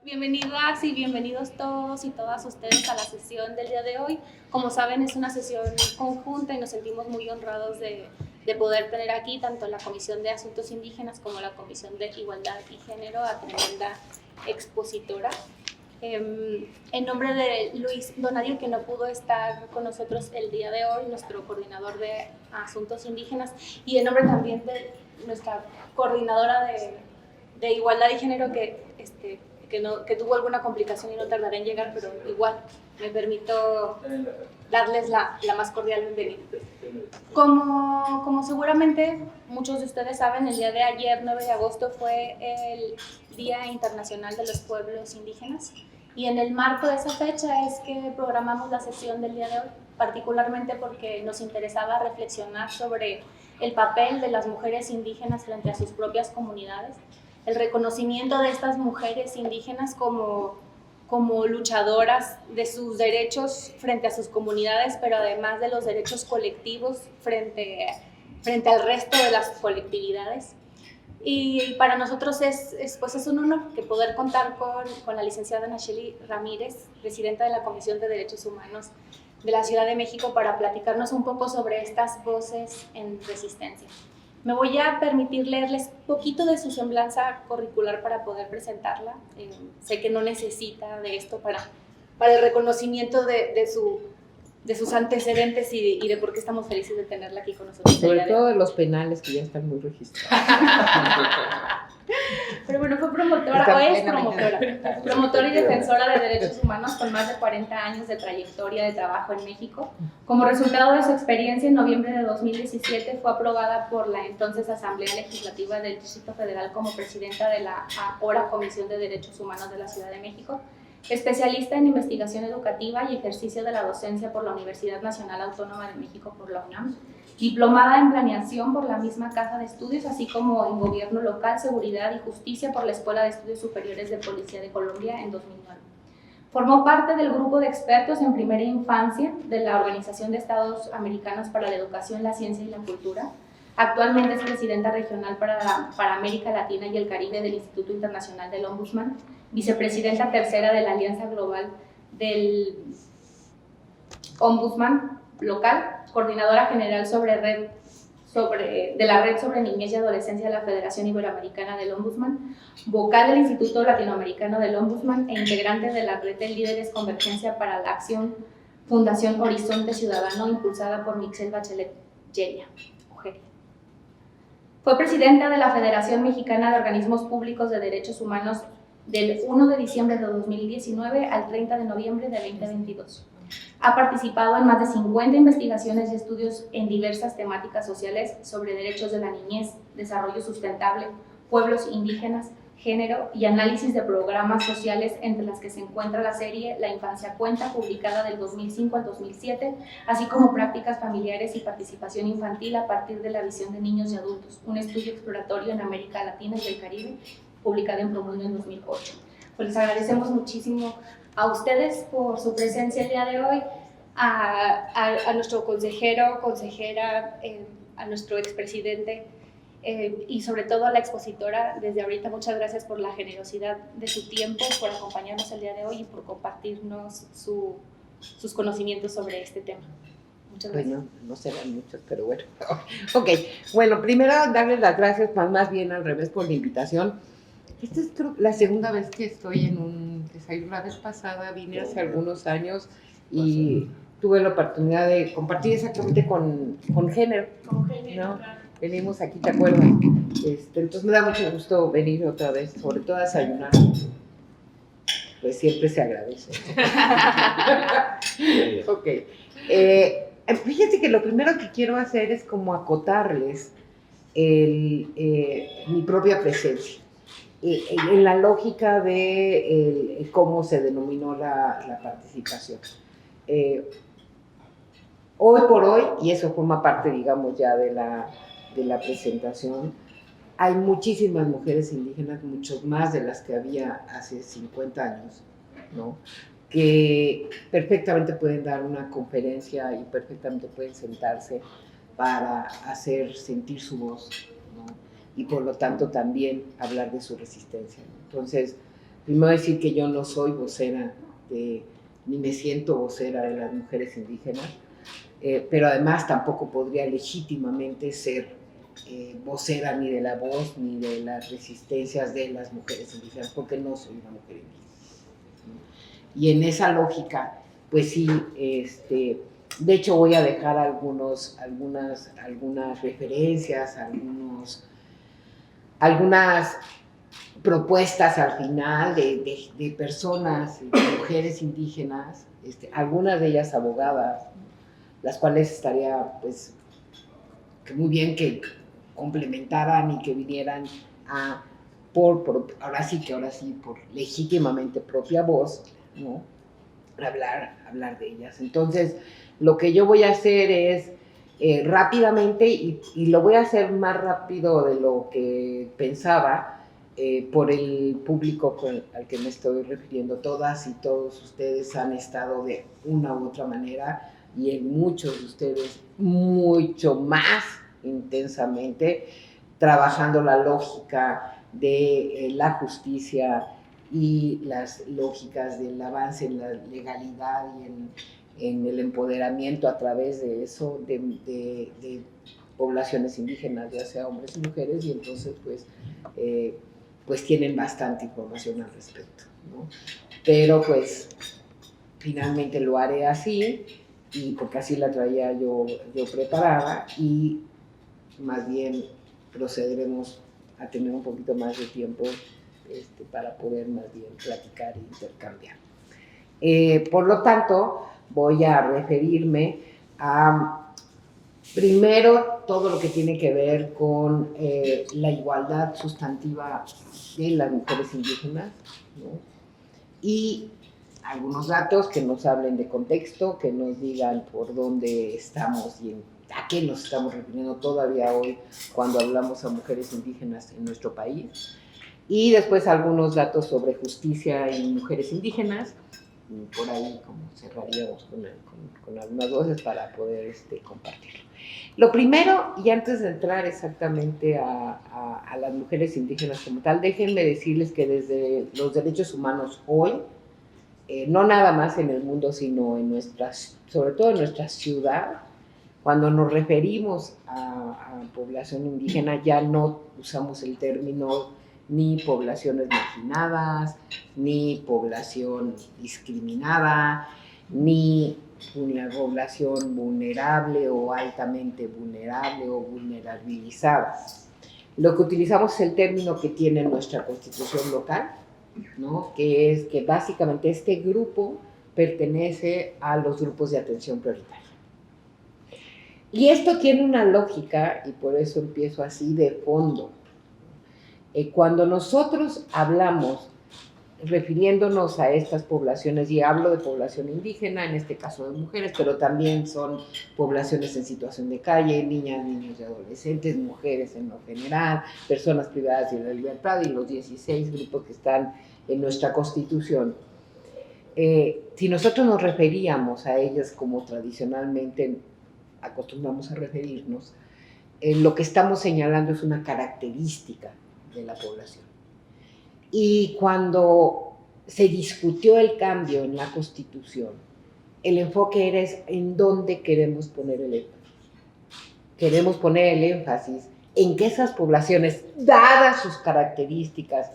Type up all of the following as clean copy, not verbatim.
Bienvenidas y bienvenidos todos y todas ustedes a la sesión del día de hoy. Como saben, es una sesión conjunta y nos sentimos muy honrados de poder tener aquí tanto la Comisión de Asuntos Indígenas como la Comisión de Igualdad y Género a tremenda expositora. En nombre de Luis Donadio, que no pudo estar con nosotros el día de hoy, nuestro coordinador de Asuntos Indígenas, y en nombre también de nuestra coordinadora de Igualdad y Género, que tuvo alguna complicación y no tardará en llegar, pero igual me permito darles la más cordial bienvenida. Como seguramente muchos de ustedes saben, el día de ayer, 9 de agosto, fue el Día Internacional de los Pueblos Indígenas, y en el marco de esa fecha es que programamos la sesión del día de hoy, particularmente porque nos interesaba reflexionar sobre el papel de las mujeres indígenas frente a sus propias comunidades, el reconocimiento de estas mujeres indígenas como luchadoras de sus derechos frente a sus comunidades, pero además de los derechos colectivos frente al resto de las colectividades. Y para nosotros es un honor que poder contar con la licenciada Nacheli Ramírez, presidenta de la Comisión de Derechos Humanos de la Ciudad de México, para platicarnos un poco sobre estas voces en resistencia. Me voy a permitir leerles poquito de su semblanza curricular para poder presentarla. Sé que no necesita de esto para el reconocimiento de sus antecedentes y de por qué estamos felices de tenerla aquí con nosotros. Sobre todo de los penales que ya están muy registrados. Pero bueno, fue promotora, o es promotora y defensora de derechos humanos con más de 40 años de trayectoria de trabajo en México. Como resultado de su experiencia, en noviembre de 2017 fue aprobada por la entonces Asamblea Legislativa del Distrito Federal como presidenta de la ahora Comisión de Derechos Humanos de la Ciudad de México, especialista en investigación educativa y ejercicio de la docencia por la Universidad Nacional Autónoma de México por la UNAM, diplomada en planeación por la misma Casa de Estudios, así como en Gobierno Local, Seguridad y Justicia por la Escuela de Estudios Superiores de Policía de Colombia en 2009. Formó parte del grupo de expertos en primera infancia de la Organización de Estados Americanos para la Educación, la Ciencia y la Cultura. Actualmente es presidenta regional para América Latina y el Caribe del Instituto Internacional del Ombudsman, vicepresidenta tercera de la Alianza Global del Ombudsman Local, coordinadora general de la Red sobre Niñez y Adolescencia de la Federación Iberoamericana del Ombudsman, vocal del Instituto Latinoamericano del Ombudsman e integrante de la Red de Líderes Convergencia para la Acción Fundación Horizonte Ciudadano, impulsada por Michelle Bachelet Yeria. Fue presidenta de la Federación Mexicana de Organismos Públicos de Derechos Humanos del 1 de diciembre de 2019 al 30 de noviembre de 2022. Ha participado en más de 50 investigaciones y estudios en diversas temáticas sociales sobre derechos de la niñez, desarrollo sustentable, pueblos indígenas, género y análisis de programas sociales, entre las que se encuentra la serie La Infancia Cuenta, publicada del 2005 al 2007, así como Prácticas Familiares y Participación Infantil a partir de la visión de niños y adultos, un estudio exploratorio en América Latina y el Caribe, publicado en Promundo en 2008. Pues les agradecemos muchísimo a ustedes por su presencia el día de hoy, a nuestro consejero, consejera, a nuestro expresidente, y sobre todo a la expositora. Desde ahorita, muchas gracias por la generosidad de su tiempo, por acompañarnos el día de hoy y por compartirnos sus conocimientos sobre este tema. Muchas gracias. Bueno, no serán muchos, pero bueno. Ok, bueno, primero darles las gracias, más bien al revés, por la invitación. Esta es la segunda vez que estoy en un desayuno. La vez pasada vine hace algunos años y tuve la oportunidad de compartir exactamente con género, ¿no? Venimos aquí, ¿te acuerdas? Entonces me da mucho gusto venir otra vez, sobre todo a desayunar. Pues siempre se agradece. Ok. Fíjense que lo primero que quiero hacer es como acotarles mi propia presencia, en la lógica de cómo se denominó la participación. Hoy por hoy, y eso forma parte, digamos, ya de la presentación, hay muchísimas mujeres indígenas, muchos más de las que había hace 50 años, ¿no? Que perfectamente pueden dar una conferencia y perfectamente pueden sentarse para hacer sentir su voz, ¿no? Y por lo tanto también hablar de su resistencia. Entonces, primero decir que yo no soy vocera ni me siento vocera de las mujeres indígenas, pero además tampoco podría legítimamente ser vocera ni de la voz ni de las resistencias de las mujeres indígenas, porque no soy una mujer indígena. Y en esa lógica, pues sí, de hecho voy a dejar algunas referencias, algunas propuestas al final de personas, de mujeres indígenas, algunas de ellas abogadas, las cuales estaría pues que muy bien que complementaran y que vinieran a, ahora sí, por legítimamente propia voz, ¿no? hablar de ellas. Entonces, lo que yo voy a hacer es rápidamente, y lo voy a hacer más rápido de lo que pensaba, por el público al que me estoy refiriendo. Todas y todos ustedes han estado de una u otra manera, y en muchos de ustedes mucho más intensamente, trabajando la lógica de la justicia y las lógicas del avance en la legalidad y en el empoderamiento a través de eso, de poblaciones indígenas, ya sea hombres y mujeres, y entonces pues tienen bastante información al respecto, ¿no? Pero pues finalmente lo haré así, y porque así la traía yo preparada, y más bien procederemos a tener un poquito más de tiempo para poder más bien platicar e intercambiar. Por lo tanto, voy a referirme a, primero, todo lo que tiene que ver con la igualdad sustantiva de las mujeres indígenas, ¿no? Y algunos datos que nos hablen de contexto, que nos digan por dónde estamos y a qué nos estamos refiriendo todavía hoy cuando hablamos a mujeres indígenas en nuestro país. Y después algunos datos sobre justicia y mujeres indígenas. Y por ahí como cerraríamos con algunas voces para poder compartirlo. Lo primero, y antes de entrar exactamente a las mujeres indígenas como tal, déjenme decirles que desde los derechos humanos hoy, no nada más en el mundo, sino sobre todo en nuestra ciudad, cuando nos referimos a población indígena, ya no usamos el término ni poblaciones marginadas, ni población discriminada, ni una población vulnerable o altamente vulnerable o vulnerabilizada. Lo que utilizamos es el término que tiene nuestra Constitución local, ¿no? Que es que básicamente este grupo pertenece a los grupos de atención prioritaria. Y esto tiene una lógica, y por eso empiezo así de fondo. Cuando nosotros hablamos, refiriéndonos a estas poblaciones, y hablo de población indígena, en este caso de mujeres, pero también son poblaciones en situación de calle, niñas, niños y adolescentes, mujeres en lo general, personas privadas de la libertad, y los 16 grupos que están en nuestra Constitución. Si nosotros nos referíamos a ellas como tradicionalmente acostumbramos a referirnos, lo que estamos señalando es una característica de la población. Y cuando se discutió el cambio en la Constitución, el enfoque era en dónde queremos poner el énfasis. Queremos poner el énfasis en que esas poblaciones, dadas sus características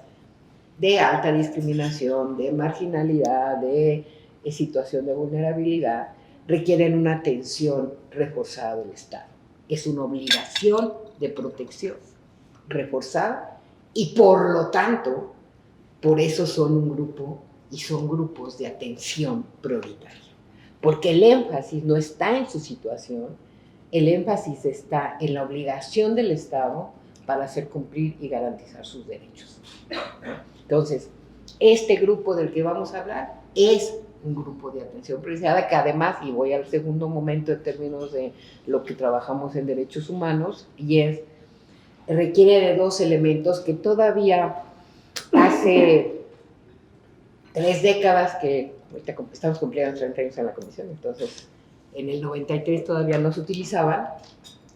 de alta discriminación, de marginalidad, de situación de vulnerabilidad, requieren una atención reforzada del Estado. Es una obligación de protección reforzada, y por lo tanto, por eso son un grupo, y son grupos de atención prioritaria. Porque el énfasis no está en su situación, el énfasis está en la obligación del Estado para hacer cumplir y garantizar sus derechos. Entonces, este grupo del que vamos a hablar es un grupo de atención prioritaria, que además, y voy al segundo momento en términos de lo que trabajamos en derechos humanos, y requiere de dos elementos que todavía hace 3 décadas, que estamos cumpliendo 30 años en la comisión, entonces en el 93 todavía no se utilizaban,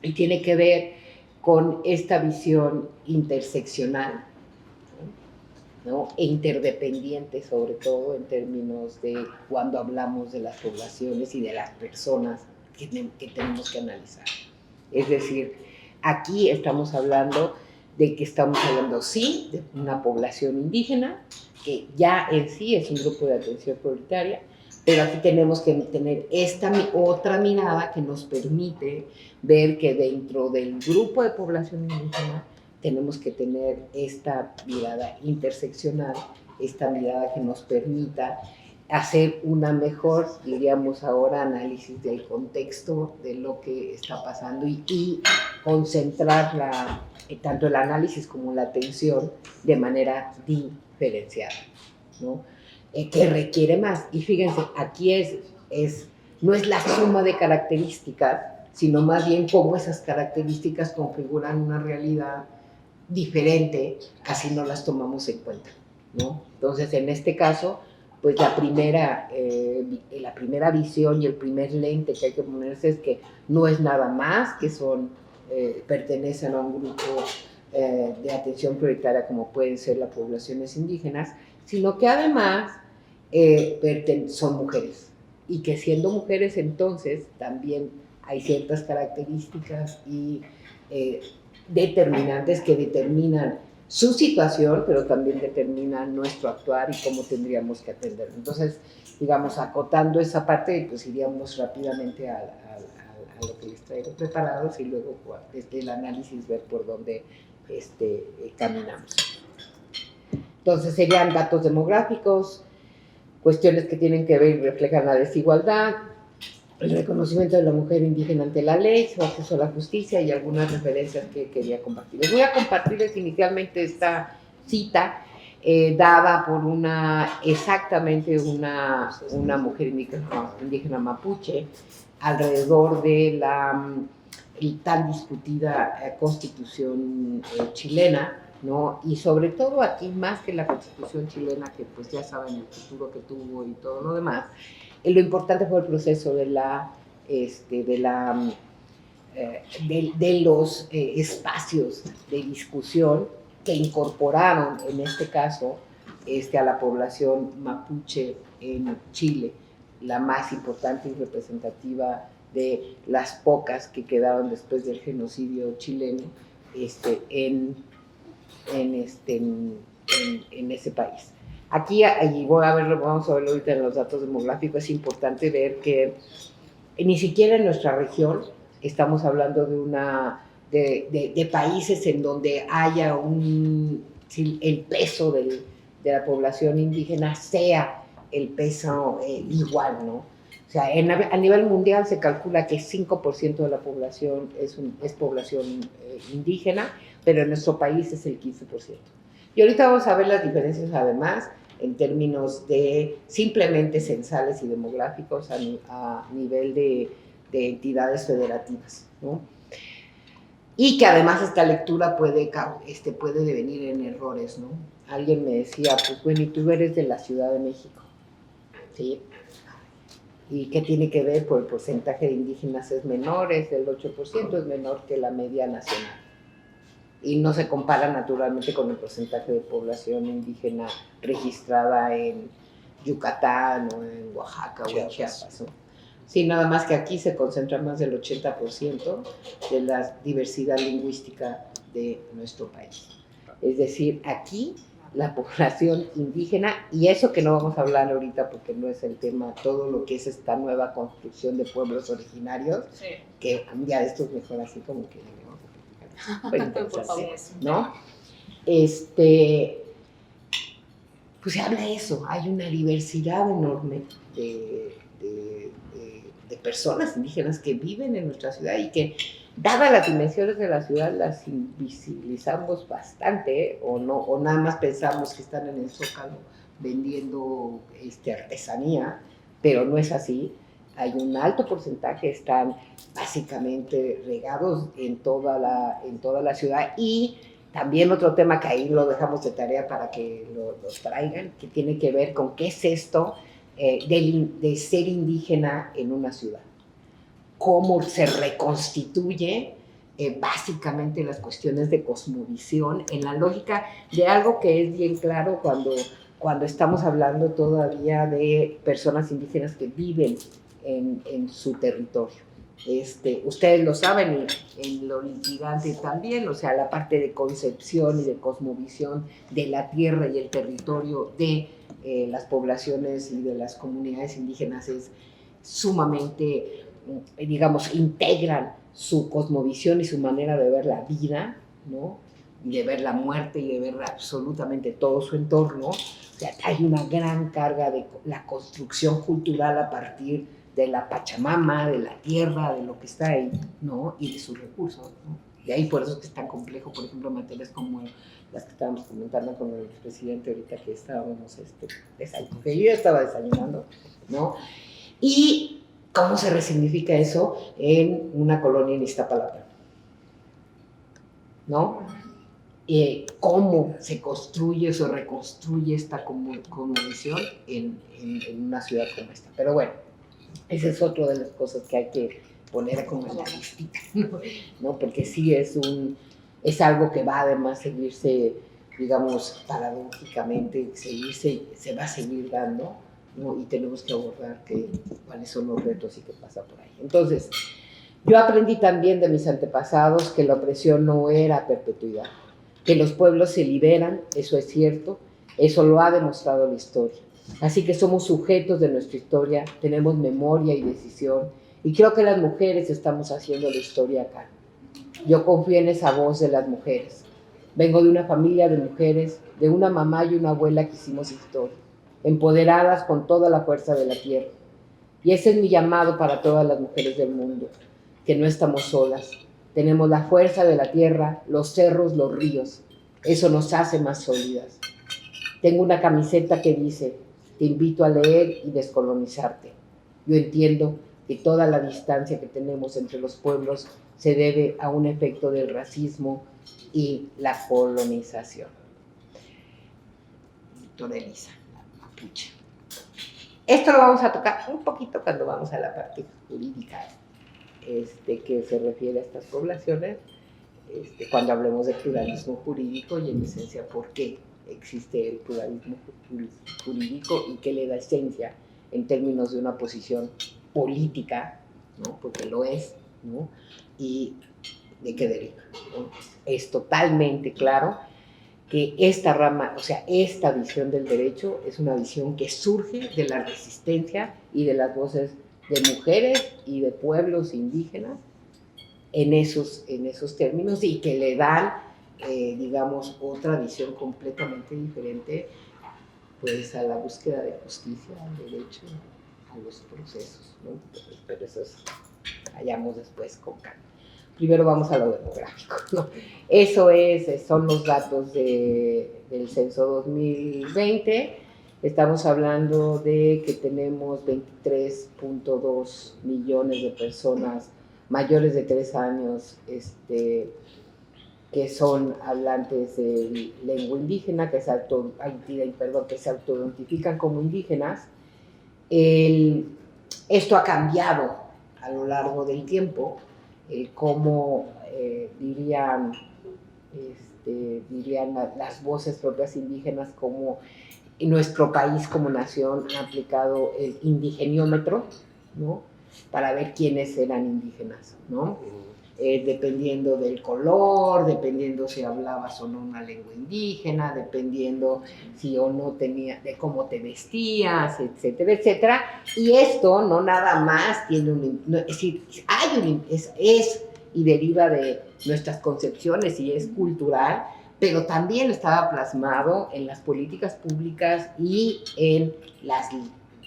y tiene que ver con esta visión interseccional, ¿no? ¿no? E interdependientes, sobre todo en términos de cuando hablamos de las poblaciones y de las personas que tenemos que analizar. Es decir, aquí estamos hablando de que estamos hablando, sí, de una población indígena, que ya en sí es un grupo de atención prioritaria, pero aquí tenemos que tener esta otra mirada que nos permite ver que dentro del grupo de población indígena tenemos que tener esta mirada interseccional, esta mirada que nos permita hacer una mejor, diríamos ahora, análisis del contexto de lo que está pasando y concentrar tanto el análisis como la atención de manera diferenciada, ¿no? Que requiere más. Y fíjense, aquí no es la suma de características, sino más bien cómo esas características configuran una realidad diferente, casi no las tomamos en cuenta, ¿no? Entonces, en este caso, pues la primera visión y el primer lente que hay que ponerse es que no es nada más que pertenecen a un grupo de atención prioritaria como pueden ser las poblaciones indígenas, sino que además son mujeres y que siendo mujeres entonces también hay ciertas características y determinantes que determinan su situación, pero también determinan nuestro actuar y cómo tendríamos que atenderlo. Entonces, digamos, acotando esa parte, pues iríamos rápidamente a lo que les traigo preparados y luego desde el análisis ver por dónde caminamos. Entonces serían datos demográficos, cuestiones que tienen que ver y reflejan la desigualdad, el reconocimiento de la mujer indígena ante la ley, su acceso a la justicia y algunas referencias que quería compartir. Les voy a compartirles inicialmente esta cita dada por exactamente una mujer indígena mapuche alrededor de la tan discutida constitución chilena, ¿no? Y sobre todo aquí, más que la constitución chilena, que pues ya saben el futuro que tuvo y todo lo demás, lo importante fue el proceso de los espacios de discusión que incorporaron, en este caso, a la población mapuche en Chile, la más importante y representativa de las pocas que quedaron después del genocidio chileno en ese país. Aquí, vamos a verlo ahorita en los datos demográficos, es importante ver que ni siquiera en nuestra región estamos hablando de países en donde haya el peso de la población indígena sea el peso igual, ¿no? O sea, a nivel mundial se calcula que 5% de la población es población indígena, pero en nuestro país es el 15%. Y ahorita vamos a ver las diferencias además en términos de simplemente censales y demográficos a nivel de entidades federativas, ¿no? Y que además esta lectura puede devenir en errores, ¿no? Alguien me decía, pues bueno, y tú eres de la Ciudad de México, ¿sí? ¿Y qué tiene que ver? Pues el porcentaje de indígenas es menor, es del 8%, es menor que la media nacional. Y no se compara naturalmente con el porcentaje de población indígena registrada en Yucatán o en Oaxaca o en Chiapas, ¿no? Sí, nada más que aquí se concentra más del 80% de la diversidad lingüística de nuestro país. Es decir, aquí la población indígena, y eso que no vamos a hablar ahorita porque no es el tema, todo lo que es esta nueva construcción de pueblos originarios, sí, que un día de estos mejor así como que por favor, ¿no? Pues se habla de eso, hay una diversidad enorme de personas indígenas que viven en nuestra ciudad y que, dadas las dimensiones de la ciudad, las invisibilizamos bastante, o nada más pensamos que están en el Zócalo vendiendo artesanía, pero no es así. Hay un alto porcentaje, están básicamente regados en toda la ciudad. Y también otro tema que ahí lo dejamos de tarea para que lo traigan, que tiene que ver con qué es esto de ser indígena en una ciudad. Cómo se reconstituye básicamente las cuestiones de cosmovisión, en la lógica de algo que es bien claro cuando estamos hablando todavía de personas indígenas que viven en su territorio. Ustedes lo saben, y en lo litigante también, o sea, la parte de concepción y de cosmovisión de la tierra y el territorio de las poblaciones y de las comunidades indígenas es sumamente, digamos, integran su cosmovisión y su manera de ver la vida, ¿no? Y de ver la muerte y de ver absolutamente todo su entorno. O sea, hay una gran carga de la construcción cultural a partir de la Pachamama, de la tierra, de lo que está ahí, ¿no? Y de sus recursos, ¿no? Y ahí por eso es que es tan complejo, por ejemplo, materias como las que estábamos comentando con el presidente ahorita que estábamos desayunando, que yo ya estaba desayunando, ¿no? Y cómo se resignifica eso en una colonia en Iztapalapa, ¿no? Cómo se construye o se reconstruye esta conmovisión en una ciudad como esta. Pero bueno, esa es otra de las cosas que hay que poner como en la listita, ¿no? Porque sí es algo que va además a seguirse, digamos, paradójicamente, se va a seguir dando, ¿no? Y tenemos que abordar cuáles son los retos y qué pasa por ahí. Entonces, yo aprendí también de mis antepasados que la opresión no era a perpetuidad, que los pueblos se liberan, eso es cierto, eso lo ha demostrado la historia. Así que somos sujetos de nuestra historia, tenemos memoria y decisión, y creo que las mujeres estamos haciendo la historia acá. Yo confío en esa voz de las mujeres. Vengo de una familia de mujeres, de una mamá y una abuela que hicimos historia, empoderadas con toda la fuerza de la tierra. Y ese es mi llamado para todas las mujeres del mundo, que no estamos solas. Tenemos la fuerza de la tierra, los cerros, los ríos. Eso nos hace más sólidas. Tengo una camiseta que dice: te invito a leer y descolonizarte. Yo entiendo que toda la distancia que tenemos entre los pueblos se debe a un efecto del racismo y la colonización. Doctora Elisa, la mapuche. Esto lo vamos a tocar un poquito cuando vamos a la parte jurídica, que se refiere a estas poblaciones, cuando hablemos de pluralismo jurídico y en esencia por qué existe el pluralismo jurídico y qué le da esencia en términos de una posición política, ¿no? Porque lo es, ¿no? Y de qué deriva, ¿no? Es totalmente claro que esta rama, o sea, esta visión del derecho es una visión que surge de la resistencia y de las voces de mujeres y de pueblos indígenas en esos términos y que le dan, digamos, otra visión completamente diferente, pues, a la búsqueda de justicia, al derecho, a los procesos, ¿no? Pero eso hallamos después con calma. Primero vamos a lo demográfico, ¿no? Son los datos del censo 2020. Estamos hablando de que tenemos 23.2 millones de personas mayores de 3 años que son hablantes de lengua indígena, que se autoidentifican como indígenas. Esto ha cambiado a lo largo del tiempo, cómo dirían las voces propias indígenas, como en nuestro país como nación ha aplicado el indigeniómetro, ¿no? Para ver quiénes eran indígenas, ¿no? Dependiendo del color, dependiendo si hablabas o no una lengua indígena, dependiendo si o no tenía, de cómo te vestías, etcétera, etcétera. Y esto no nada más tiene es decir, es y deriva de nuestras concepciones y es cultural, pero también estaba plasmado en las políticas públicas y en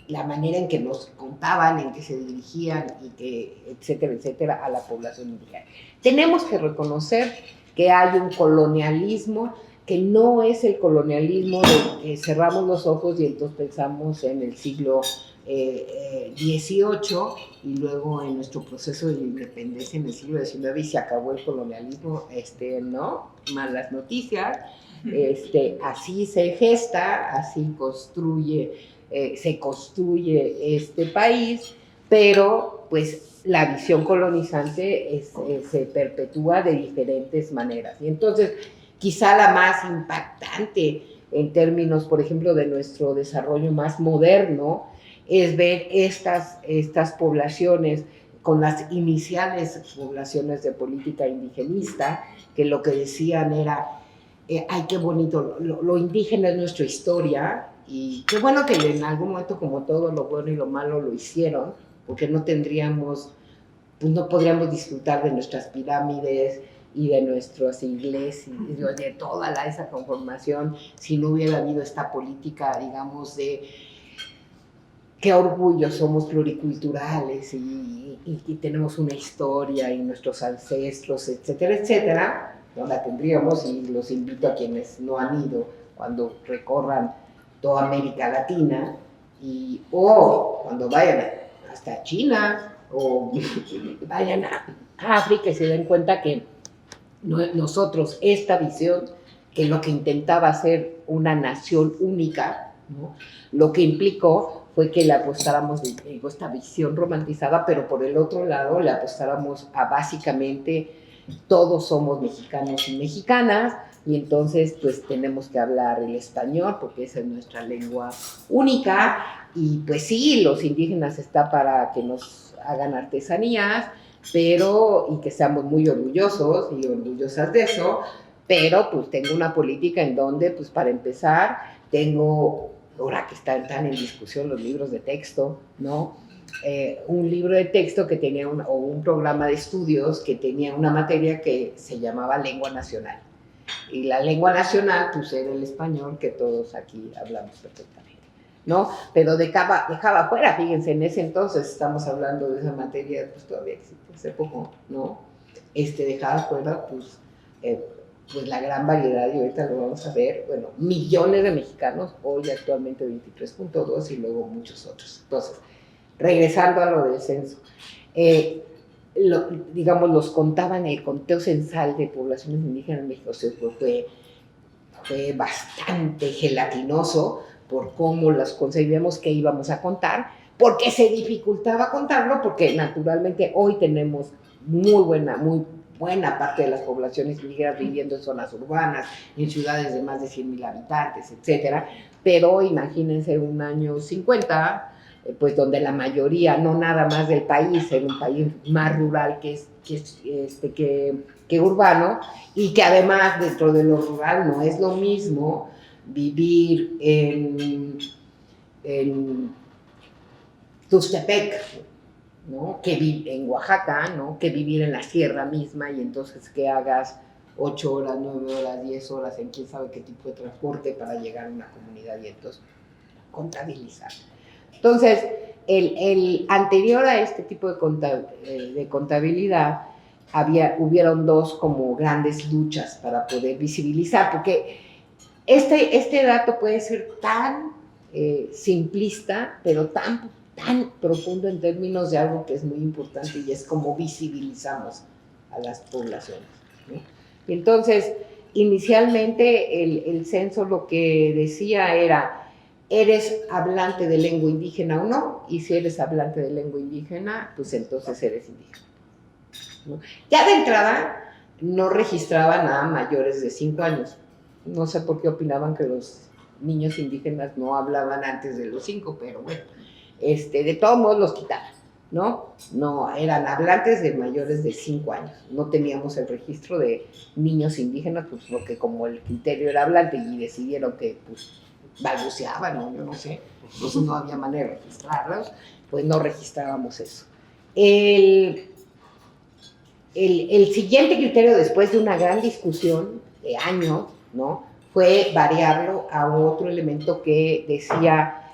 la manera en que nos contaban, en que se dirigían y que, etcétera, etcétera, a la población indígena. Tenemos que reconocer que hay un colonialismo que no es el colonialismo de que cerramos los ojos y entonces pensamos en el siglo XVIII y luego en nuestro proceso de independencia en el siglo XIX y se acabó el colonialismo, ¿no? Malas noticias. Así se gesta, así se construye este país, pero pues la visión colonizante se perpetúa de diferentes maneras. Y entonces, quizá la más impactante en términos, por ejemplo, de nuestro desarrollo más moderno, es ver estas poblaciones con las iniciales poblaciones de política indigenista, que lo que decían era, ay, qué bonito, lo indígena es nuestra historia, y qué bueno que en algún momento, como todo lo bueno y lo malo, lo hicieron, porque no tendríamos, pues no podríamos disfrutar de nuestras pirámides y de nuestras iglesias y de toda esa conformación si no hubiera habido esta política, digamos, de qué orgullo, somos pluriculturales y tenemos una historia y nuestros ancestros, etcétera, etcétera. No la tendríamos, y los invito a quienes no han ido cuando recorran toda América Latina o cuando vayan hasta China o vayan a África y se den cuenta que nosotros, esta visión, que lo que intentaba ser una nación única, ¿no? Lo que implicó fue que le apostáramos a esta visión romantizada, pero por el otro lado le apostáramos a básicamente todos somos mexicanos y mexicanas, y entonces pues tenemos que hablar el español porque esa es nuestra lengua única, y pues sí, los indígenas está para que nos hagan artesanías, y que seamos muy orgullosos y orgullosas de eso, pero pues tengo una política en donde, pues para empezar, ahora que están en discusión los libros de texto, ¿no? Un libro de texto que tenía un programa de estudios que tenía una materia que se llamaba lengua nacional. Y la lengua nacional, pues era el español que todos aquí hablamos perfectamente, ¿no? Pero dejaba fuera, fíjense, en ese entonces, estamos hablando de esa materia, pues todavía existe hace poco, ¿no? Dejaba fuera, pues la gran variedad, y ahorita lo vamos a ver, bueno, millones de mexicanos, hoy actualmente 23.2 y luego muchos otros. Entonces, regresando a lo del censo, digamos, los contaban, el conteo censal de poblaciones indígenas en México, o sea, fue bastante gelatinoso por cómo las concebíamos que íbamos a contar, porque se dificultaba contarlo, porque naturalmente hoy tenemos muy buena parte de las poblaciones indígenas viviendo en zonas urbanas, en ciudades de más de 100,000 habitantes, etcétera. Pero imagínense un año 50, pues donde la mayoría, no nada más del país, era un país más rural que urbano, y que además dentro de lo rural no es lo mismo vivir en Tuxtepec, ¿no? En Oaxaca, ¿no? Que vivir en la sierra misma, y entonces que hagas 8 horas, 9 horas, 10 horas en quién sabe qué tipo de transporte para llegar a una comunidad, y entonces contabilizar. Entonces, el anterior a este tipo de contabilidad, hubieron dos como grandes luchas para poder visibilizar, porque este dato puede ser tan simplista, pero tan profundo en términos de algo que es muy importante, y es cómo visibilizamos a las poblaciones, ¿no? Y entonces, inicialmente el censo lo que decía era, ¿eres hablante de lengua indígena o no? Y si eres hablante de lengua indígena, pues entonces eres indígena, ¿no? Ya de entrada no registraban a mayores de 5 años. No sé por qué opinaban que los niños indígenas no hablaban antes de los 5, pero bueno, de todos modos los quitaban, ¿no? No, eran hablantes de mayores de 5 años. No teníamos el registro de niños indígenas, pues porque como el criterio era hablante y decidieron que pues balbuceaban, ¿no? Yo no sé, pues no había manera de registrarlos, pues no registrábamos eso. El siguiente criterio, después de una gran discusión de años, ¿no? Fue variarlo a otro elemento que decía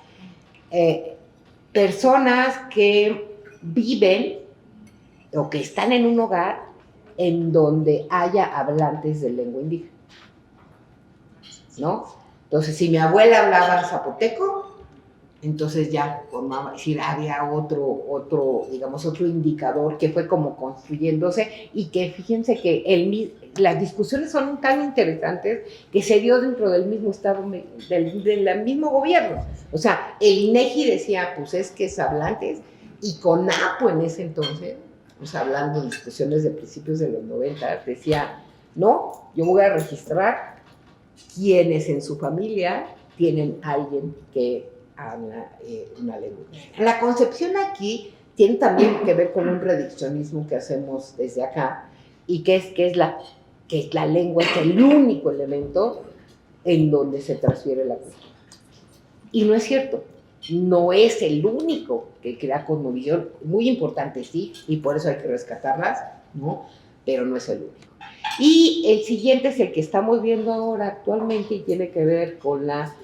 personas que viven o que están en un hogar en donde haya hablantes de lengua indígena, ¿no? Entonces, si mi abuela hablaba zapoteco, entonces ya formaba, es decir, había otro indicador que fue como construyéndose, y que fíjense que las discusiones son tan interesantes que se dio dentro del mismo estado, del mismo gobierno. O sea, el INEGI decía, pues es que es hablantes, Y CONAPO en ese entonces, pues hablando de discusiones de principios de los 90, decía, no, yo voy a registrar quienes en su familia tienen alguien que habla una lengua. La concepción aquí tiene también que ver con un reduccionismo que hacemos desde acá, y que es la lengua es el único elemento en donde se transfiere la cultura. Y no es cierto, no es el único que crea cosmovisión, muy importante sí, y por eso hay que rescatarlas, ¿no? Pero no es el único. Y el siguiente es el que estamos viendo ahora actualmente y tiene que ver con la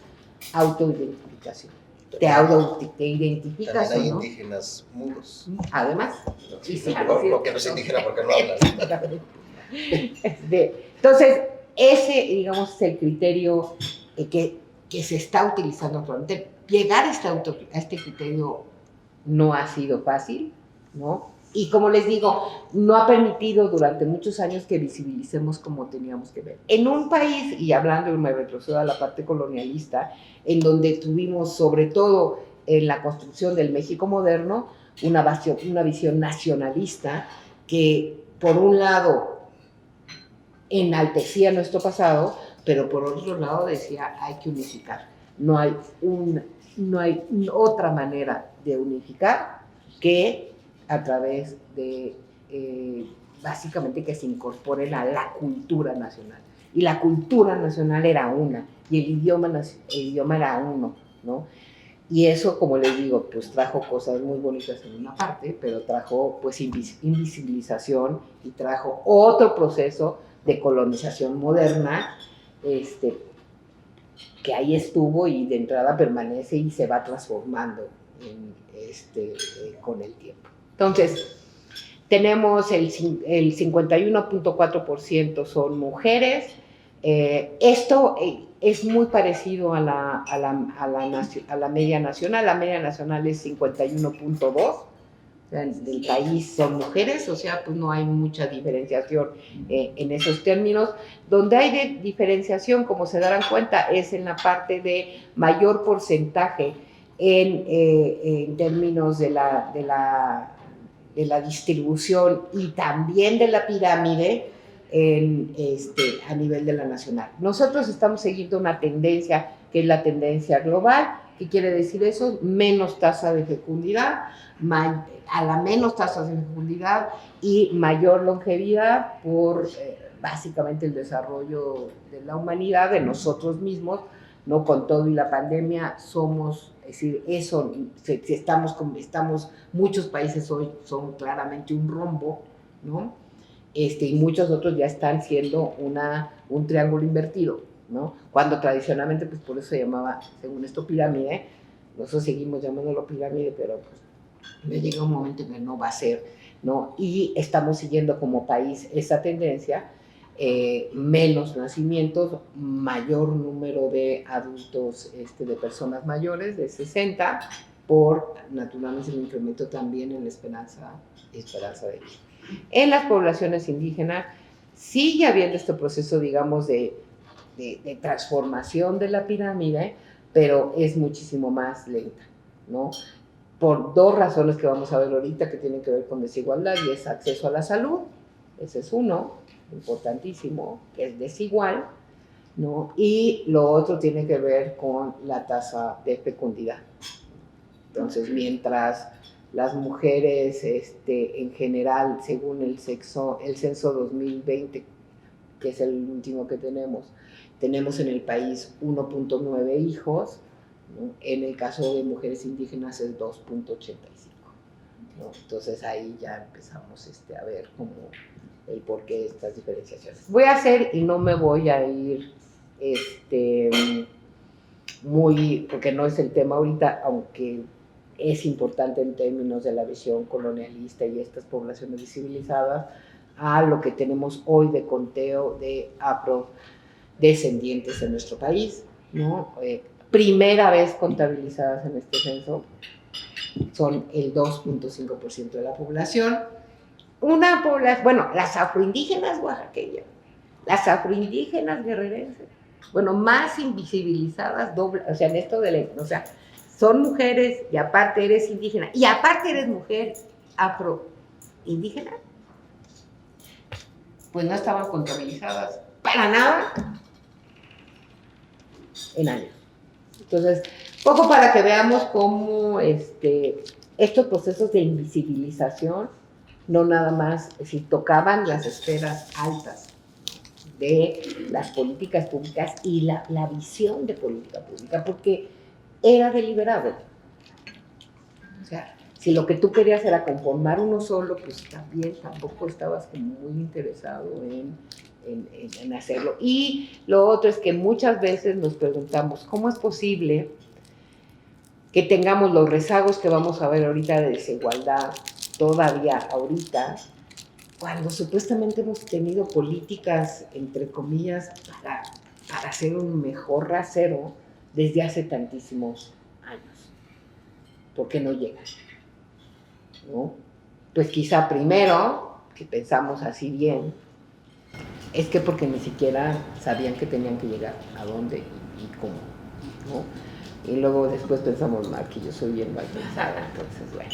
autoidentificación. Te identificas, también hay ¿no? indígenas mudos. Además. Sí, sí, porque no es indígena, porque no hablan. Entonces, ese, digamos, es el criterio que se está utilizando actualmente. Llegar a este criterio no ha sido fácil, ¿no? Y como les digo, no ha permitido durante muchos años que visibilicemos como teníamos que ver. En un país, y hablando, me retrocedo a la parte colonialista, en donde tuvimos, sobre todo en la construcción del México moderno, una visión nacionalista que, por un lado, enaltecía nuestro pasado, pero por otro lado decía, hay que unificar. No hay otra manera de unificar que a través de, básicamente, que se incorporen a la cultura nacional. Y la cultura nacional era una, y el idioma era uno, ¿no? Y eso, como les digo, pues trajo cosas muy bonitas en una parte, pero trajo pues invisibilización y trajo otro proceso de colonización moderna, que ahí estuvo y de entrada permanece y se va transformando con el tiempo. Entonces, tenemos el 51.4% son mujeres. Esto es muy parecido a la media nacional. La media nacional es 51.2%. O sea, del país son mujeres, o sea, pues no hay mucha diferenciación en esos términos. Donde hay diferenciación, como se darán cuenta, es en la parte de mayor porcentaje en términos de la distribución y también de la pirámide a nivel de la nacional. Nosotros estamos siguiendo una tendencia que es la tendencia global. ¿Qué quiere decir eso? Menos tasa de fecundidad, a la menos tasa de fecundidad y mayor longevidad por básicamente el desarrollo de la humanidad, de nosotros mismos, ¿no? Con todo y la pandemia somos, es decir, eso, muchos países hoy son claramente un rombo, ¿no? Y muchos otros ya están siendo un triángulo invertido, ¿no? Cuando tradicionalmente, pues por eso se llamaba, según esto, pirámide. Nosotros seguimos llamándolo pirámide, pero pues me llega un momento en que no va a ser, ¿no? Y estamos siguiendo como país esa tendencia, menos nacimientos, mayor número de adultos, de personas mayores, de 60, por naturalmente el incremento también en la esperanza de vida. En las poblaciones indígenas sigue habiendo este proceso, digamos, de transformación de la pirámide, pero es muchísimo más lenta, ¿no? Por dos razones que vamos a ver ahorita, que tienen que ver con desigualdad, y es acceso a la salud, ese es uno, importantísimo, que es desigual, ¿no? Y lo otro tiene que ver con la tasa de fecundidad. Entonces, mientras las mujeres, en general, según el censo 2020, que es el último que tenemos en el país 1.9 hijos, ¿no? En el caso de mujeres indígenas es 2.85, ¿no? Entonces ahí ya empezamos a ver como el porqué de estas diferenciaciones. Voy a hacer, y no me voy a ir porque no es el tema ahorita, aunque es importante en términos de la visión colonialista y estas poblaciones visibilizadas, a lo que tenemos hoy de conteo de afrodescendientes en nuestro país, ¿no? Primera vez contabilizadas en este censo, son el 2.5% de la población. Las afroindígenas oaxaqueñas, las afroindígenas guerrerenses, más invisibilizadas, en esto son mujeres y aparte eres indígena y aparte eres mujer afroindígena, pues no estaban contabilizadas para nada en años. Entonces, poco para que veamos cómo estos procesos de invisibilización no nada más si tocaban las esferas altas de las políticas públicas y la visión de política pública, porque era deliberado. O sea, si lo que tú querías era conformar uno solo, pues también tampoco estabas como muy interesado en hacerlo. Y lo otro es que muchas veces nos preguntamos, ¿cómo es posible que tengamos los rezagos que vamos a ver ahorita de desigualdad todavía ahorita, cuando supuestamente hemos tenido políticas, entre comillas, para hacer un mejor rasero desde hace tantísimos años? ¿Por qué no llegan? ¿No? Pues quizá primero, que pensamos así bien, es que porque ni siquiera sabían que tenían que llegar, a dónde y cómo, ¿no? Y luego después pensamos mal, que yo soy bien mal pensada, entonces bueno.